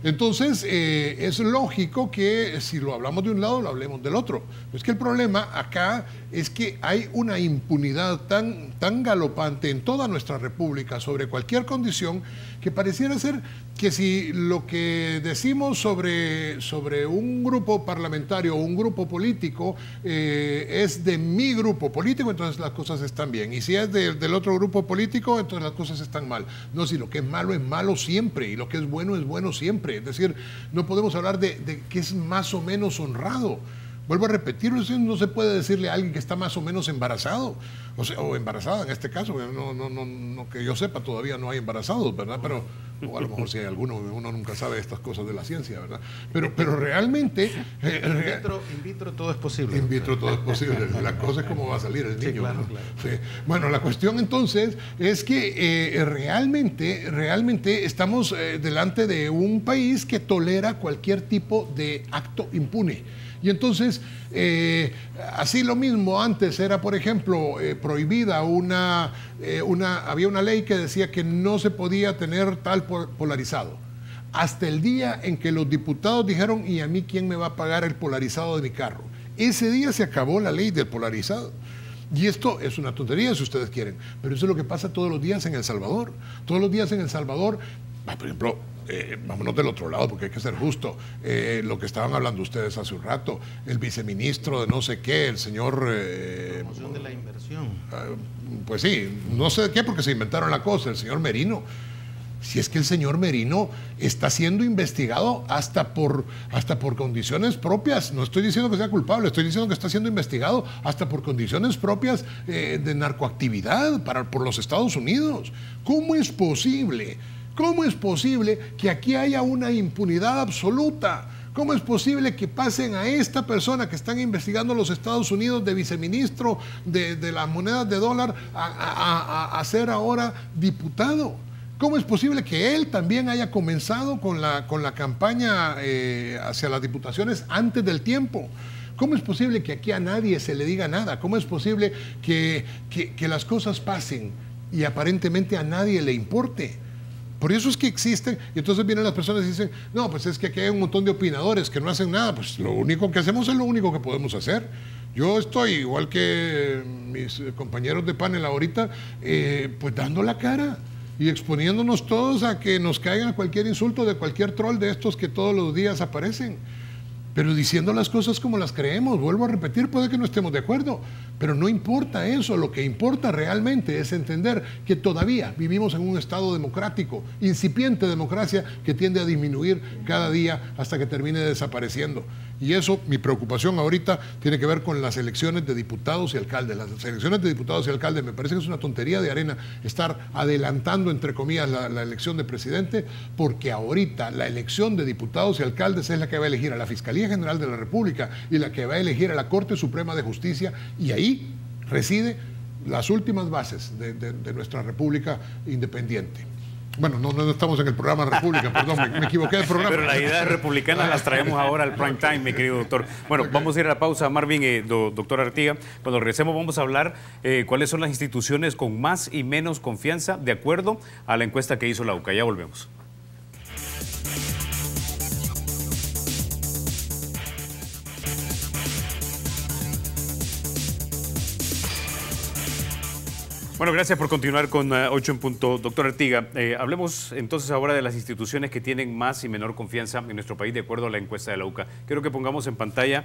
Entonces, es lógico que si lo hablamos de un lado, lo hablemos del otro. Es que el problema acá es que hay una impunidad tan galopante en toda nuestra república sobre cualquier condición, que pareciera ser que si lo que decimos sobre un grupo parlamentario o un grupo político es de mi grupo político, entonces las cosas están bien. Y si es del otro grupo político, entonces las cosas están mal. No, si lo que es malo siempre, y lo que es bueno siempre. Es decir, no podemos hablar de que es más o menos honrado. Vuelvo a repetirlo, no se puede decirle a alguien que está más o menos embarazado, o embarazada en este caso, no que yo sepa, todavía no hay embarazados, ¿verdad? Pero o a lo mejor si hay alguno, uno nunca sabe estas cosas de la ciencia, ¿verdad? Pero realmente... in vitro todo es posible. In vitro todo es posible, la cosa es cómo va a salir el niño. Sí, claro, ¿no? claro. Sí. Bueno, la cuestión entonces es que realmente estamos delante de un país que tolera cualquier tipo de acto impune. Y entonces, así lo mismo, antes era, por ejemplo, prohibida había una ley que decía que no se podía tener tal polarizado. Hasta el día en que los diputados dijeron, ¿y a mí quién me va a pagar el polarizado de mi carro? Ese día se acabó la ley del polarizado. Y esto es una tontería si ustedes quieren, pero eso es lo que pasa todos los días en El Salvador. Todos los días en El Salvador, por ejemplo, vámonos del otro lado porque hay que ser justo. Lo que estaban hablando ustedes hace un rato, el viceministro de no sé qué, el señor... promoción de la inversión. Pues sí, no sé de qué porque se inventaron la cosa, el señor Merino. Si es que el señor Merino está siendo investigado hasta por condiciones propias. No estoy diciendo que sea culpable, estoy diciendo que está siendo investigado hasta por condiciones propias de narcoactividad por los Estados Unidos. ¿Cómo es posible? ¿Cómo es posible que aquí haya una impunidad absoluta? ¿Cómo es posible que pasen a esta persona que están investigando los Estados Unidos de viceministro de las monedas de dólar a ser ahora diputado? ¿Cómo es posible que él también haya comenzado con la campaña hacia las diputaciones antes del tiempo? ¿Cómo es posible que aquí a nadie se le diga nada? ¿Cómo es posible que las cosas pasen y aparentemente a nadie le importe? Por eso es que existen, y entonces vienen las personas y dicen, no, pues es que aquí hay un montón de opinadores que no hacen nada. Pues lo único que hacemos es lo único que podemos hacer. Yo estoy, igual que mis compañeros de panel ahorita, pues dando la cara y exponiéndonos todos a que nos caigan cualquier insulto de cualquier troll de estos que todos los días aparecen. Pero diciendo las cosas como las creemos, vuelvo a repetir, puede que no estemos de acuerdo, pero no importa eso, lo que importa realmente es entender que todavía vivimos en un estado democrático, incipiente democracia que tiende a disminuir cada día hasta que termine desapareciendo. Y eso, mi preocupación ahorita tiene que ver con las elecciones de diputados y alcaldes. Las elecciones de diputados y alcaldes me parece que es una tontería de arena estar adelantando, entre comillas, la elección de presidente, porque ahorita la elección de diputados y alcaldes es la que va a elegir a la Fiscalía General de la República y la que va a elegir a la Corte Suprema de Justicia, y ahí reside las últimas bases de nuestra República independiente. Bueno, no estamos en el programa República, perdón, me equivoqué del programa. Pero las ideas republicanas las traemos ahora al prime time, mi querido doctor. Bueno, vamos a ir a la pausa, Marvin, doctor Artiga. Cuando regresemos vamos a hablar cuáles son las instituciones con más y menos confianza de acuerdo a la encuesta que hizo la UCA. Ya volvemos. Bueno, gracias por continuar con 8 en punto. Doctor Artiga, hablemos entonces ahora de las instituciones que tienen más y menor confianza en nuestro país de acuerdo a la encuesta de la UCA. Quiero que pongamos en pantalla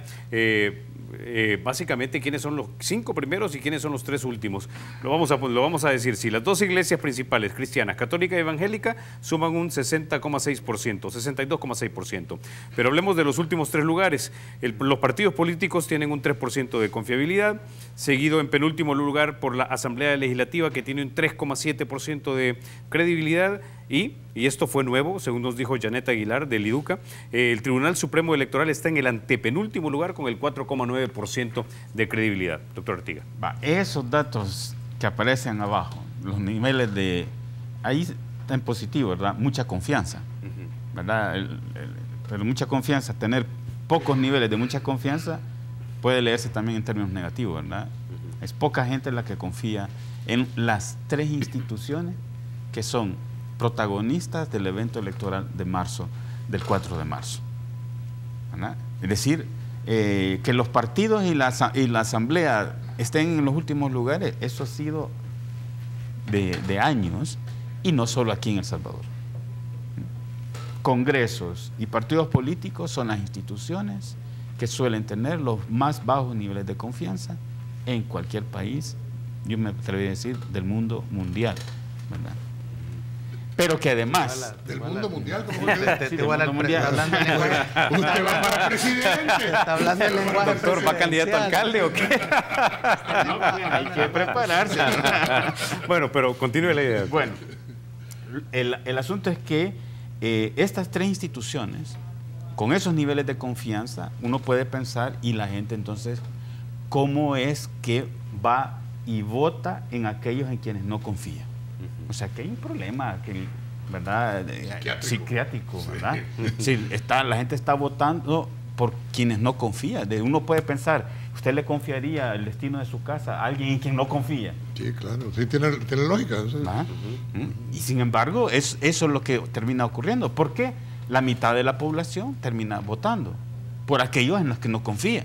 básicamente quiénes son los 5 primeros y quiénes son los 3 últimos. Lo vamos a decir. Si las 2 iglesias principales, cristianas, católica y evangélica, suman un 60,6%, 62,6%. Pero hablemos de los últimos 3 lugares. Los partidos políticos tienen un 3% de confiabilidad, seguido en penúltimo lugar por la Asamblea Legislativa, que tiene un 3,7% de credibilidad, y esto fue nuevo, según nos dijo Janet Aguilar del IDUCA, el Tribunal Supremo Electoral está en el antepenúltimo lugar con el 4,9% de credibilidad. Doctor Artiga. Esos datos que aparecen abajo, los niveles de... Ahí está en positivo, ¿verdad? Mucha confianza, ¿verdad? Pero mucha confianza, tener pocos niveles de mucha confianza puede leerse también en términos negativos, ¿verdad? Es poca gente la que confía en las 3 instituciones que son protagonistas del evento electoral de marzo, del 4 de marzo. ¿Verdad? Es decir, que los partidos y la asamblea estén en los últimos lugares, eso ha sido de años, y no solo aquí en El Salvador. Congresos y partidos políticos son las instituciones que suelen tener los más bajos niveles de confianza en cualquier país, yo me atrevería a decir, del mundo mundial, ¿verdad? Pero que además... ¿Del mundo mundial? ¿Cómo mundial. Hablando en lenguaje. Usted va para presidente. Está hablando en lenguaje. Doctor, ¿va candidato a alcalde o qué? Hay que prepararse. Bueno, pero continúe la idea. Bueno, el asunto es que estas tres instituciones, con esos niveles de confianza, uno puede pensar, y la gente entonces, ¿cómo es que va y vota en aquellos en quienes no confía? O sea, que hay un problema, ¿verdad? Psiquiátrico, ¿verdad? Sí, la gente está votando por quienes no confía. Uno puede pensar, ¿usted le confiaría el destino de su casa a alguien en quien no confía? Sí, claro, sí, tiene lógica. Y sin embargo, eso es lo que termina ocurriendo. ¿Por qué? La mitad de la población termina votando por aquellos en los que no confía.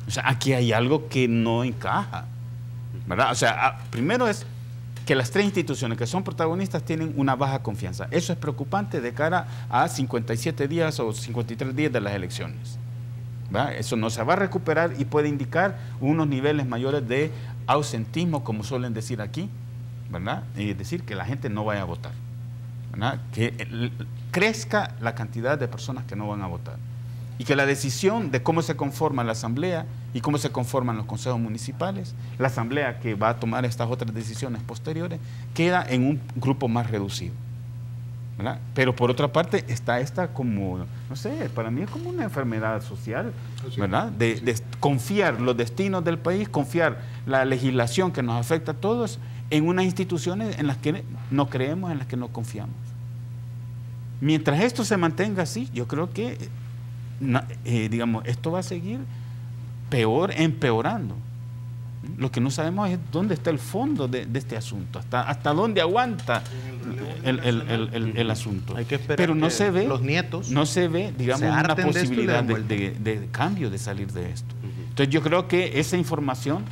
O sea, aquí hay algo que no encaja, ¿verdad? O sea, primero es que las tres instituciones que son protagonistas tienen una baja confianza. Eso es preocupante de cara a 57 días o 53 días de las elecciones, ¿verdad? Eso no se va a recuperar y puede indicar unos niveles mayores de ausentismo, como suelen decir aquí, ¿verdad? Es decir, que la gente no vaya a votar, ¿verdad? Que crezca la cantidad de personas que no van a votar. Y que la decisión de cómo se conforma la asamblea y cómo se conforman los consejos municipales, la asamblea que va a tomar estas otras decisiones posteriores, queda en un grupo más reducido, ¿verdad? Pero por otra parte está esta como, no sé, para mí es como una enfermedad social, ¿verdad? De confiar los destinos del país, confiar la legislación que nos afecta a todos en unas instituciones en las que no creemos, en las que no confiamos. Mientras esto se mantenga así, yo creo que digamos, esto va a seguir empeorando. Lo que no sabemos es dónde está el fondo de este asunto, hasta dónde aguanta el asunto. Hay que esperar. Pero no se ve, los nietos no se ve, digamos, una posibilidad de cambio, de salir de esto. Entonces yo creo que esa información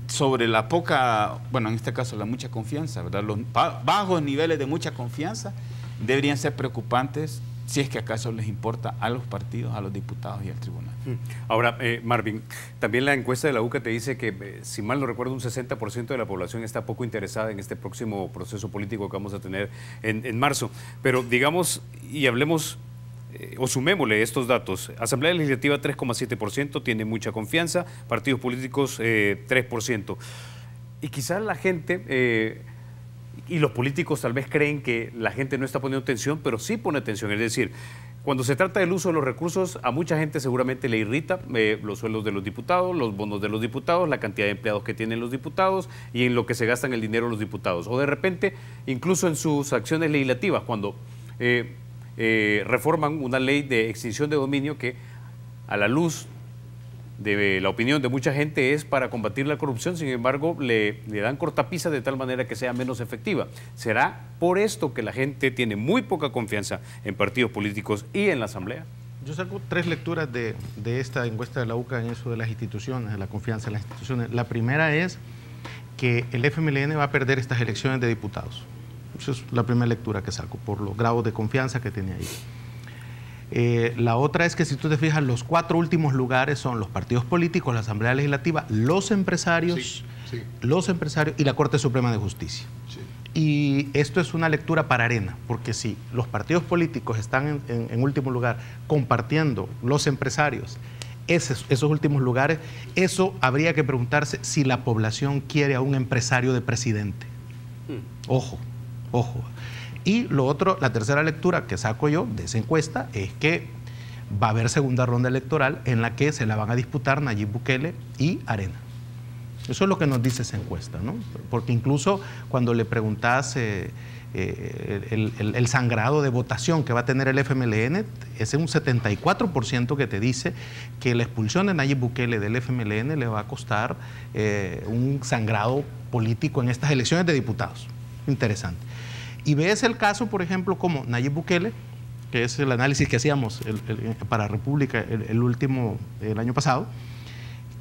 sobre la poca, bueno, en este caso la mucha confianza, ¿verdad? Los bajos niveles de mucha confianza deberían ser preocupantes si es que acaso les importa a los partidos, a los diputados y al tribunal. Ahora, Marvin, también la encuesta de la UCA te dice que, si mal no recuerdo, un 60% de la población está poco interesada en este próximo proceso político que vamos a tener en marzo. Pero digamos, y hablemos, o sumémosle estos datos: Asamblea Legislativa 3,7%, tiene mucha confianza; partidos políticos 3%. Y quizás la gente... y los políticos tal vez creen que la gente no está poniendo atención, pero sí pone atención. Es decir, cuando se trata del uso de los recursos, a mucha gente seguramente le irrita los sueldos de los diputados, los bonos de los diputados, la cantidad de empleados que tienen los diputados y en lo que se gastan el dinero los diputados. O de repente, incluso en sus acciones legislativas, cuando reforman una ley de extinción de dominio que, a la luz de la opinión de mucha gente, es para combatir la corrupción. Sin embargo, le dan cortapisa de tal manera que sea menos efectiva. ¿Será por esto que la gente tiene muy poca confianza en partidos políticos y en la Asamblea? Yo saco tres lecturas de esta encuesta de la UCA en eso de las instituciones, de la confianza en las instituciones. La primera es que el FMLN va a perder estas elecciones de diputados. Esa es la primera lectura que saco, por los grados de confianza que tiene ahí. La otra es que, si tú te fijas, los cuatro últimos lugares son los partidos políticos, la Asamblea Legislativa, los empresarios y la Corte Suprema de Justicia. Sí. Y esto es una lectura para arena, porque si los partidos políticos están en último lugar compartiendo los empresarios esos últimos lugares, eso habría que preguntarse si la población quiere a un empresario de presidente. Ojo, ojo. Y lo otro, la tercera lectura que saco yo de esa encuesta es que va a haber segunda ronda electoral en la que se la van a disputar Nayib Bukele y Arena. Eso es lo que nos dice esa encuesta, ¿no? Porque incluso cuando le preguntas el sangrado de votación que va a tener el FMLN, es un 74% que te dice que la expulsión de Nayib Bukele del FMLN le va a costar un sangrado político en estas elecciones de diputados. Interesante. Y ves el caso, por ejemplo, como Nayib Bukele, que es el análisis que hacíamos para República el año pasado,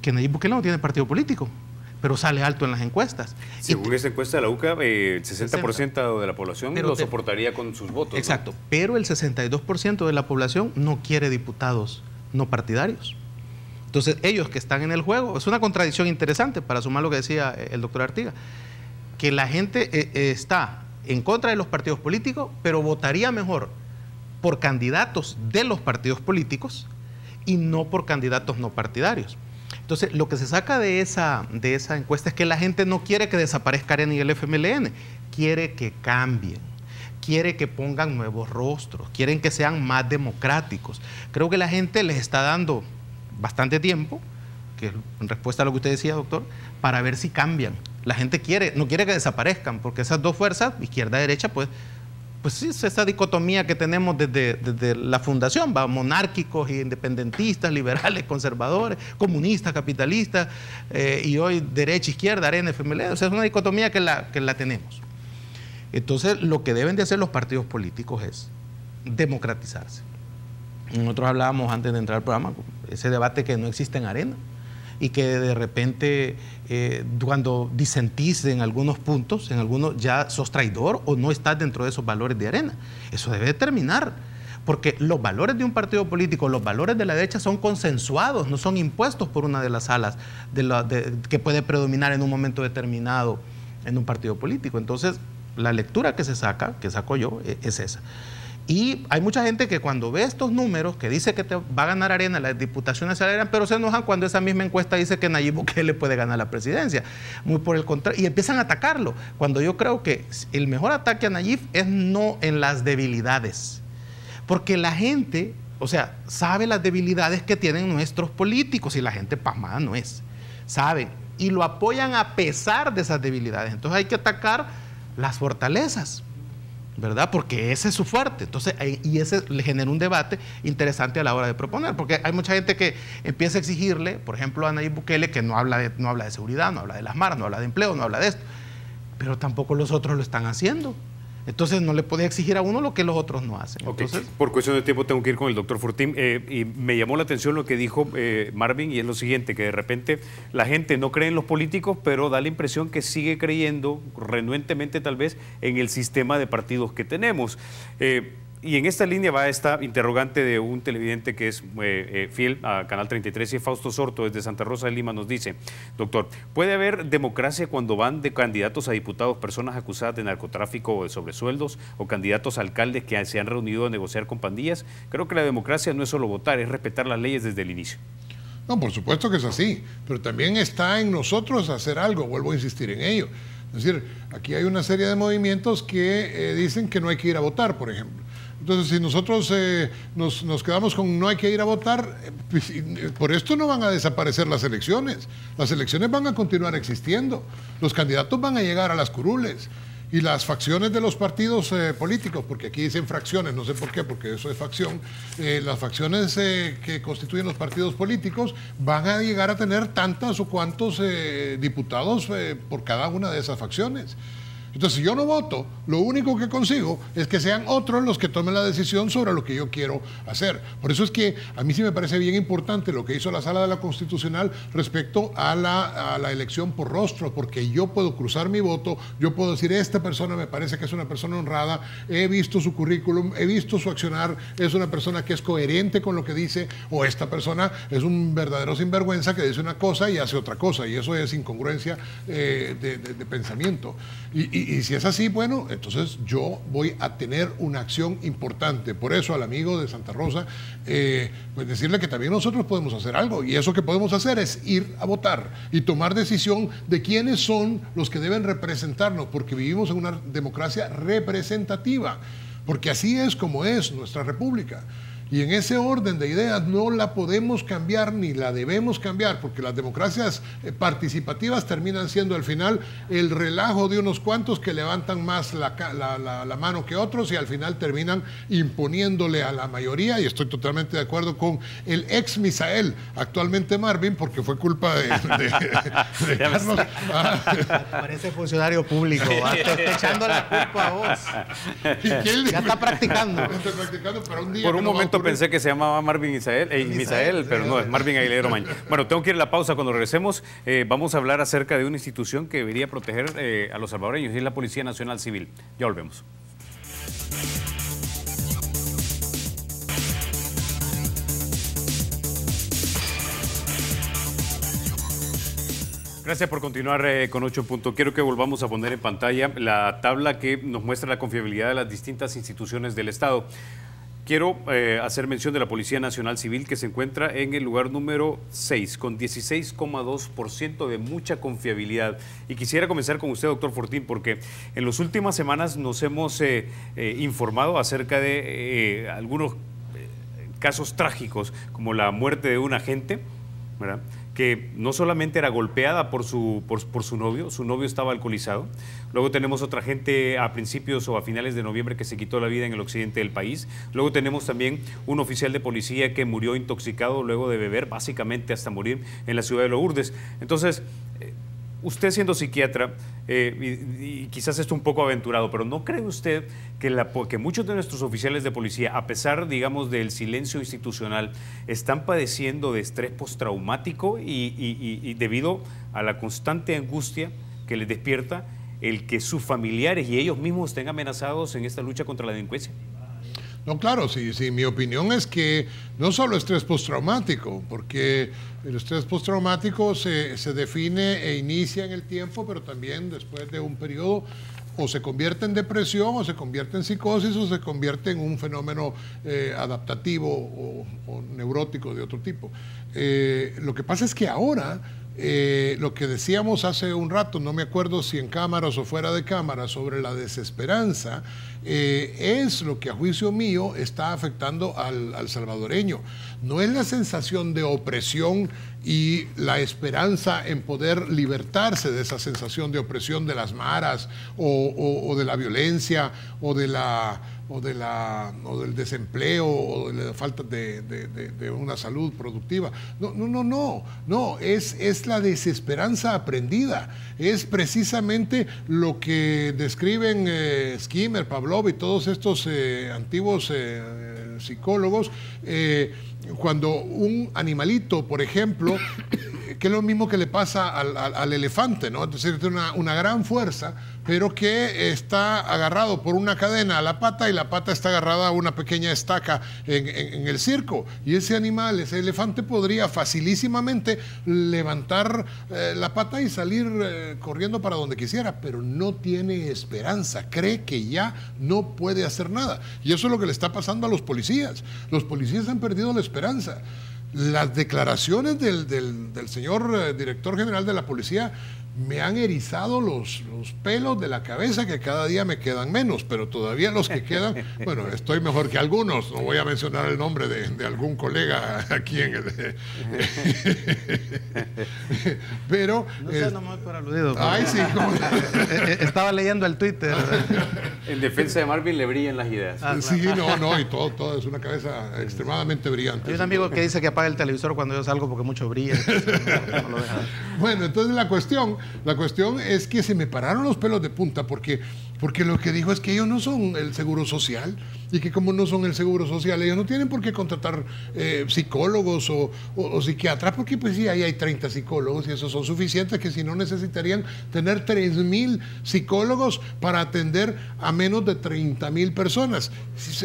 que Nayib Bukele no tiene partido político, pero sale alto en las encuestas. Según esta encuesta de la UCA, el 60% de la población lo soportaría con sus votos. Exacto, ¿no? Pero el 62% de la población no quiere diputados no partidarios. Entonces, ellos que están en el juego, es una contradicción interesante, para sumar lo que decía el doctor Artiga, que la gente está en contra de los partidos políticos, pero votaría mejor por candidatos de los partidos políticos y no por candidatos no partidarios. Entonces, lo que se saca de esa encuesta es que la gente no quiere que desaparezca Arena y el FMLN, quiere que cambien, quiere que pongan nuevos rostros, quieren que sean más democráticos. Creo que la gente les está dando bastante tiempo, que en respuesta a lo que usted decía, doctor, para ver si cambian. La gente no quiere que desaparezcan, porque esas dos fuerzas, izquierda y derecha, pues sí, es esa dicotomía que tenemos desde la fundación, monárquicos e independentistas, liberales, conservadores, comunistas, capitalistas, y hoy derecha, izquierda, Arena, FMLN. O sea, es una dicotomía que la tenemos. Entonces, lo que deben de hacer los partidos políticos es democratizarse. Nosotros hablábamos antes de entrar al programa, ese debate que no existe en Arena, y que de repente cuando disentís en algunos puntos, en algunos ya sos traidor o no estás dentro de esos valores de Arena. Eso debe de terminar, porque los valores de un partido político, los valores de la derecha son consensuados, no son impuestos por una de las alas que puede predominar en un momento determinado en un partido político. Entonces, la lectura que saco yo, es esa. Y hay mucha gente que cuando ve estos números, que dice que va a ganar Arena, las diputaciones se alegran, pero se enojan cuando esa misma encuesta dice que Nayib Bukele puede ganar la presidencia. Muy por el contrario, y empiezan a atacarlo, cuando yo creo que el mejor ataque a Nayib es no en las debilidades, porque la gente, o sea, sabe las debilidades que tienen nuestros políticos, y la gente pasmada no es, saben, y lo apoyan a pesar de esas debilidades. Entonces hay que atacar las fortalezas, ¿verdad? Porque ese es su fuerte. Entonces, y ese le genera un debate interesante a la hora de proponer, porque hay mucha gente que empieza a exigirle, por ejemplo, a Nayib Bukele, que no habla de seguridad, no habla de las maras, no habla de empleo, no habla de esto, pero tampoco los otros lo están haciendo. Entonces no le puede exigir a uno lo que los otros no hacen. Okay. Entonces, por cuestión de tiempo tengo que ir con el doctor Fortín, y me llamó la atención lo que dijo Marvin, y es lo siguiente, que de repente la gente no cree en los políticos, pero da la impresión que sigue creyendo, renuentemente tal vez, en el sistema de partidos que tenemos. Y en esta línea va esta interrogante de un televidente que es fiel a Canal 33, y Fausto Sorto desde Santa Rosa de Lima nos dice: doctor, ¿puede haber democracia cuando van de candidatos a diputados personas acusadas de narcotráfico o de sobresueldos, o candidatos a alcaldes que se han reunido a negociar con pandillas? Creo que la democracia no es solo votar, es respetar las leyes desde el inicio. No, por supuesto que es así, pero también está en nosotros hacer algo, vuelvo a insistir en ello. Es decir, aquí hay una serie de movimientos que dicen que no hay que ir a votar, por ejemplo. Entonces, si nosotros nos quedamos con no hay que ir a votar, por esto no van a desaparecer las elecciones. Las elecciones van a continuar existiendo. Los candidatos van a llegar a las curules. Y las facciones de los partidos políticos, porque aquí dicen fracciones, no sé por qué, porque eso es facción, las facciones que constituyen los partidos políticos van a llegar a tener tantas o cuantos diputados por cada una de esas facciones. Entonces, si yo no voto, lo único que consigo es que sean otros los que tomen la decisión sobre lo que yo quiero hacer. Por eso es que a mí sí me parece bien importante lo que hizo la Sala de la Constitucional respecto a la elección por rostro, porque yo puedo cruzar mi voto, yo puedo decir, esta persona me parece que es una persona honrada, he visto su currículum, he visto su accionar, es una persona que es coherente con lo que dice, o esta persona es un verdadero sinvergüenza que dice una cosa y hace otra cosa, y eso es incongruencia de pensamiento. Y si es así, bueno, entonces yo voy a tener una acción importante. Por eso al amigo de Santa Rosa, pues decirle que también nosotros podemos hacer algo. Y eso que podemos hacer es ir a votar y tomar decisión de quiénes son los que deben representarnos, porque vivimos en una democracia representativa, porque así es como es nuestra república. Y en ese orden de ideas no la podemos cambiar ni la debemos cambiar, porque las democracias participativas terminan siendo al final el relajo de unos cuantos que levantan más la mano que otros, y al final terminan imponiéndole a la mayoría. Y estoy totalmente de acuerdo con el ex Misael, actualmente Marvin, porque fue culpa de Carlos. Parece funcionario público, te está echando la culpa a vos. Ya está practicando. Pero un día por un momento pensé que se llamaba Marvin Misael, pero no, es Marvin Aguilera Omaña. Bueno, tengo que ir a la pausa. Cuando regresemos vamos a hablar acerca de una institución que debería proteger a los salvadoreños, y es la Policía Nacional Civil. Ya volvemos. Gracias por continuar con 8 Punto. Quiero que volvamos a poner en pantalla la tabla que nos muestra la confiabilidad de las distintas instituciones del Estado. Quiero hacer mención de la Policía Nacional Civil, que se encuentra en el lugar número 6, con 16,2% de mucha confiabilidad. Y quisiera comenzar con usted, doctor Fortín, porque en las últimas semanas nos hemos informado acerca de algunos casos trágicos, como la muerte de un agente, ¿verdad?, que no solamente era golpeada por su novio estaba alcoholizado. Luego tenemos otra gente a principios o a finales de noviembre que se quitó la vida en el occidente del país. Luego tenemos también un oficial de policía que murió intoxicado luego de beber, básicamente hasta morir, en la ciudad de Lourdes. Entonces, usted siendo psiquiatra, y quizás esto un poco aventurado, pero ¿no cree usted que muchos de nuestros oficiales de policía, a pesar, digamos, del silencio institucional, están padeciendo de estrés postraumático y debido a la constante angustia que les despierta el que sus familiares y ellos mismos estén amenazados en esta lucha contra la delincuencia? No, claro, sí, mi opinión es que no solo estrés postraumático, porque el estrés postraumático se define e inicia en el tiempo, pero también después de un periodo o se convierte en depresión, o se convierte en psicosis, o se convierte en un fenómeno adaptativo o neurótico de otro tipo. Lo que pasa es que ahora, lo que decíamos hace un rato, no me acuerdo si en cámaras o fuera de cámaras, sobre la desesperanza, es lo que a juicio mío está afectando al salvadoreño. No es la sensación de opresión y la esperanza en poder libertarse de esa sensación de opresión de las maras o de la violencia o del desempleo o de la falta de una salud productiva. No, es la desesperanza aprendida. Es precisamente lo que describen Skinner, Pavlov y todos estos antiguos psicólogos, cuando un animalito, por ejemplo, que es lo mismo que le pasa al elefante, ¿no? Es decir, tiene una gran fuerza, pero que está agarrado por una cadena a la pata y la pata está agarrada a una pequeña estaca en el circo. Y ese animal, ese elefante, podría facilísimamente levantar la pata y salir corriendo para donde quisiera, pero no tiene esperanza, cree que ya no puede hacer nada. Y eso es lo que le está pasando a los policías. Los policías han perdido la esperanza. Las declaraciones del señor director general de la policía me han erizado los pelos de la cabeza, que cada día me quedan menos, pero todavía los que quedan, bueno, estoy mejor que algunos. No voy a mencionar el nombre de algún colega aquí en el... Pero... No sé, no me voy por aludido. Ay, sí. Estaba leyendo el Twitter. En defensa de Marvin le brillan las ideas. Sí, no, y todo es una cabeza extremadamente brillante. Hay un amigo que dice que apaga el televisor cuando yo salgo porque mucho brilla. No lo deja. Bueno, entonces la cuestión es que se me pararon los pelos de punta porque lo que dijo es que ellos no son el Seguro Social, y que como no son el Seguro Social, ellos no tienen por qué contratar psicólogos o psiquiatras, porque pues sí, ahí hay 30 psicólogos y esos son suficientes, que si no necesitarían tener 3,000 psicólogos para atender a menos de 30,000 personas.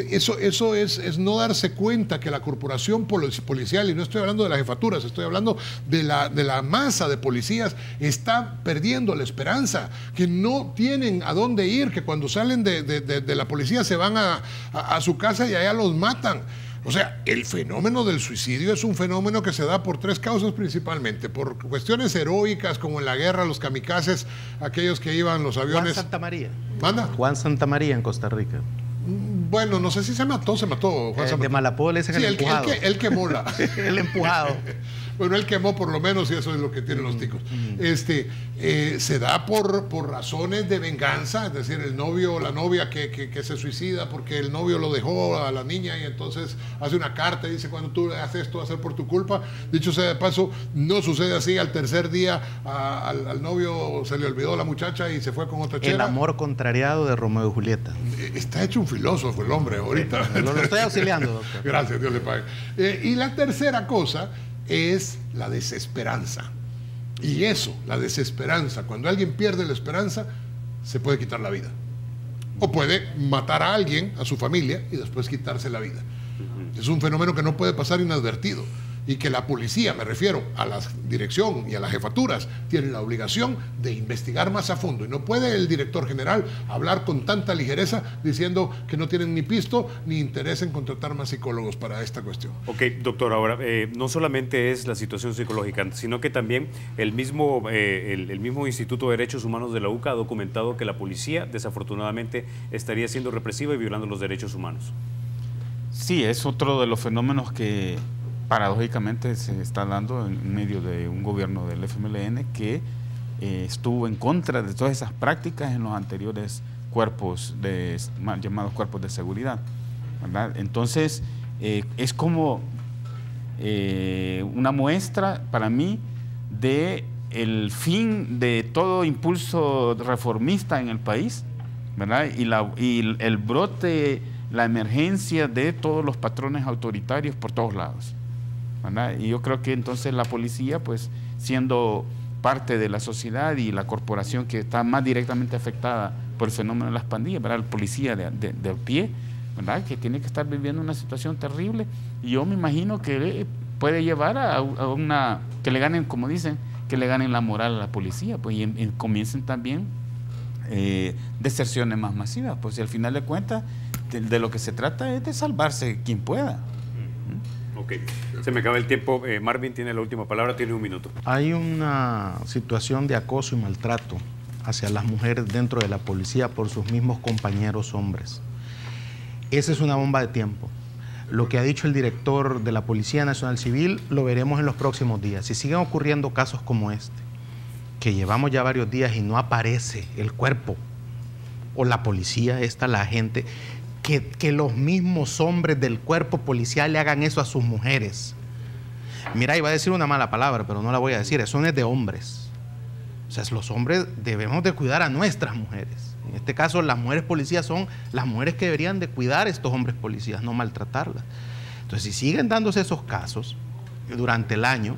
Eso es no darse cuenta que la corporación policial, y no estoy hablando de las jefaturas, estoy hablando de la masa de policías, está perdiendo la esperanza, que no tienen a dónde ir, que cuando salen de la policía se van a su casa y allá los matan. O sea, el fenómeno del suicidio es un fenómeno que se da por 3 causas principalmente: por cuestiones heroicas, como en la guerra, los kamikazes, aquellos que iban los aviones. Juan Santa María. ¿Manda? Juan Santa María en Costa Rica. Bueno, no sé si se mató Juan de Malapó le dicen sí, el empujado. Él quemó la... El empujado. Bueno, él quemó por lo menos, y eso es lo que tienen los ticos. Se da por razones de venganza, es decir, el novio o la novia que se suicida porque el novio lo dejó a la niña y entonces hace una carta y dice: cuando tú haces esto va a ser por tu culpa. Dicho sea de paso, no sucede así. Al tercer día al novio se le olvidó la muchacha y se fue con otra chera. El amor contrariado de Romeo y Julieta. Está hecho un filósofo el hombre ahorita. Lo estoy auxiliando, doctor. Gracias, Dios le pague. Y la tercera cosa es la desesperanza. Y eso, la desesperanza, cuando alguien pierde la esperanza, se puede quitar la vida. O puede matar a alguien, a su familia, y después quitarse la vida. Es un fenómeno que no puede pasar inadvertido. y que la policía, me refiero a la dirección y a las jefaturas, tienen la obligación de investigar más a fondo. Y no puede el director general hablar con tanta ligereza diciendo que no tienen ni pisto ni interés en contratar más psicólogos para esta cuestión. Ok, doctor, ahora, no solamente es la situación psicológica, sino que también el mismo Instituto de Derechos Humanos de la UCA ha documentado que la policía, desafortunadamente, estaría siendo represiva y violando los derechos humanos. Sí, es otro de los fenómenos que paradójicamente se está dando en medio de un gobierno del FMLN que estuvo en contra de todas esas prácticas en los anteriores cuerpos llamados cuerpos de seguridad, ¿verdad? Entonces, es como una muestra para mí de el fin de todo impulso reformista en el país, ¿verdad? Y el brote, la emergencia de todos los patrones autoritarios por todos lados, ¿verdad? Y yo creo que entonces la policía, pues siendo parte de la sociedad y la corporación que está más directamente afectada por el fenómeno de las pandillas, ¿verdad? El policía de pie, ¿verdad? Que tiene que estar viviendo una situación terrible, y yo me imagino que puede llevar a una, que le ganen, como dicen, que le ganen la moral a la policía, pues, y comiencen también deserciones más masivas, pues, y al final de cuentas de lo que se trata es de salvarse quien pueda. Ok, se me acaba el tiempo. Marvin tiene la última palabra, tiene un minuto. Hay una situación de acoso y maltrato hacia las mujeres dentro de la policía por sus mismos compañeros hombres. Esa es una bomba de tiempo. Lo que ha dicho el director de la Policía Nacional Civil lo veremos en los próximos días. Si siguen ocurriendo casos como este, que llevamos ya varios días y no aparece el cuerpo o la policía, la gente, que los mismos hombres del cuerpo policial le hagan eso a sus mujeres. Mira, iba a decir una mala palabra, pero no la voy a decir. Eso no es de hombres. O sea, los hombres debemos de cuidar a nuestras mujeres. En este caso, las mujeres policías son las mujeres que deberían de cuidar a estos hombres policías, no maltratarlas. Entonces, si siguen dándose esos casos durante el año,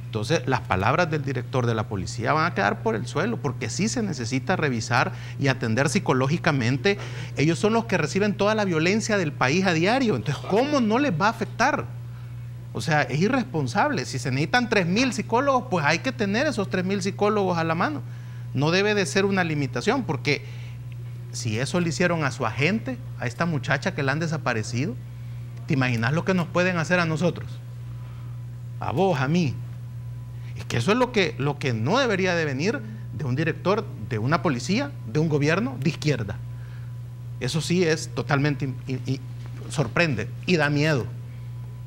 entonces las palabras del director de la policía van a quedar por el suelo, porque sí se necesita revisar y atender psicológicamente. Ellos son los que reciben toda la violencia del país a diario. Entonces, ¿cómo no les va a afectar? O sea, es irresponsable. Si se necesitan 3,000 psicólogos, pues hay que tener esos 3,000 psicólogos a la mano. No debe de ser una limitación, porque si eso le hicieron a su agente, a esta muchacha que la han desaparecido, ¿te imaginas lo que nos pueden hacer a nosotros? A vos, a mí. Es que eso es lo que no debería de venir de un director, de una policía, de un gobierno de izquierda. Eso sí es totalmente sorprende y da miedo.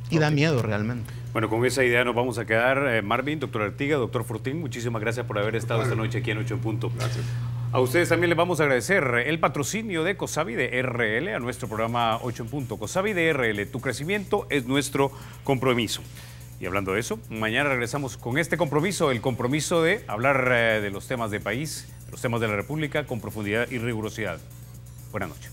Y da miedo realmente. Bueno, con esa idea nos vamos a quedar. Marvin, doctor Artiga, doctor Fortín, muchísimas gracias por haber estado esta noche aquí en 8 en Punto. Gracias. A ustedes también les vamos a agradecer el patrocinio de Cosavi de RL a nuestro programa 8 en Punto. Cosavi de RL, tu crecimiento es nuestro compromiso. Y hablando de eso, mañana regresamos con este compromiso, el compromiso de hablar de los temas de país, de los temas de la República con profundidad y rigurosidad. Buenas noches.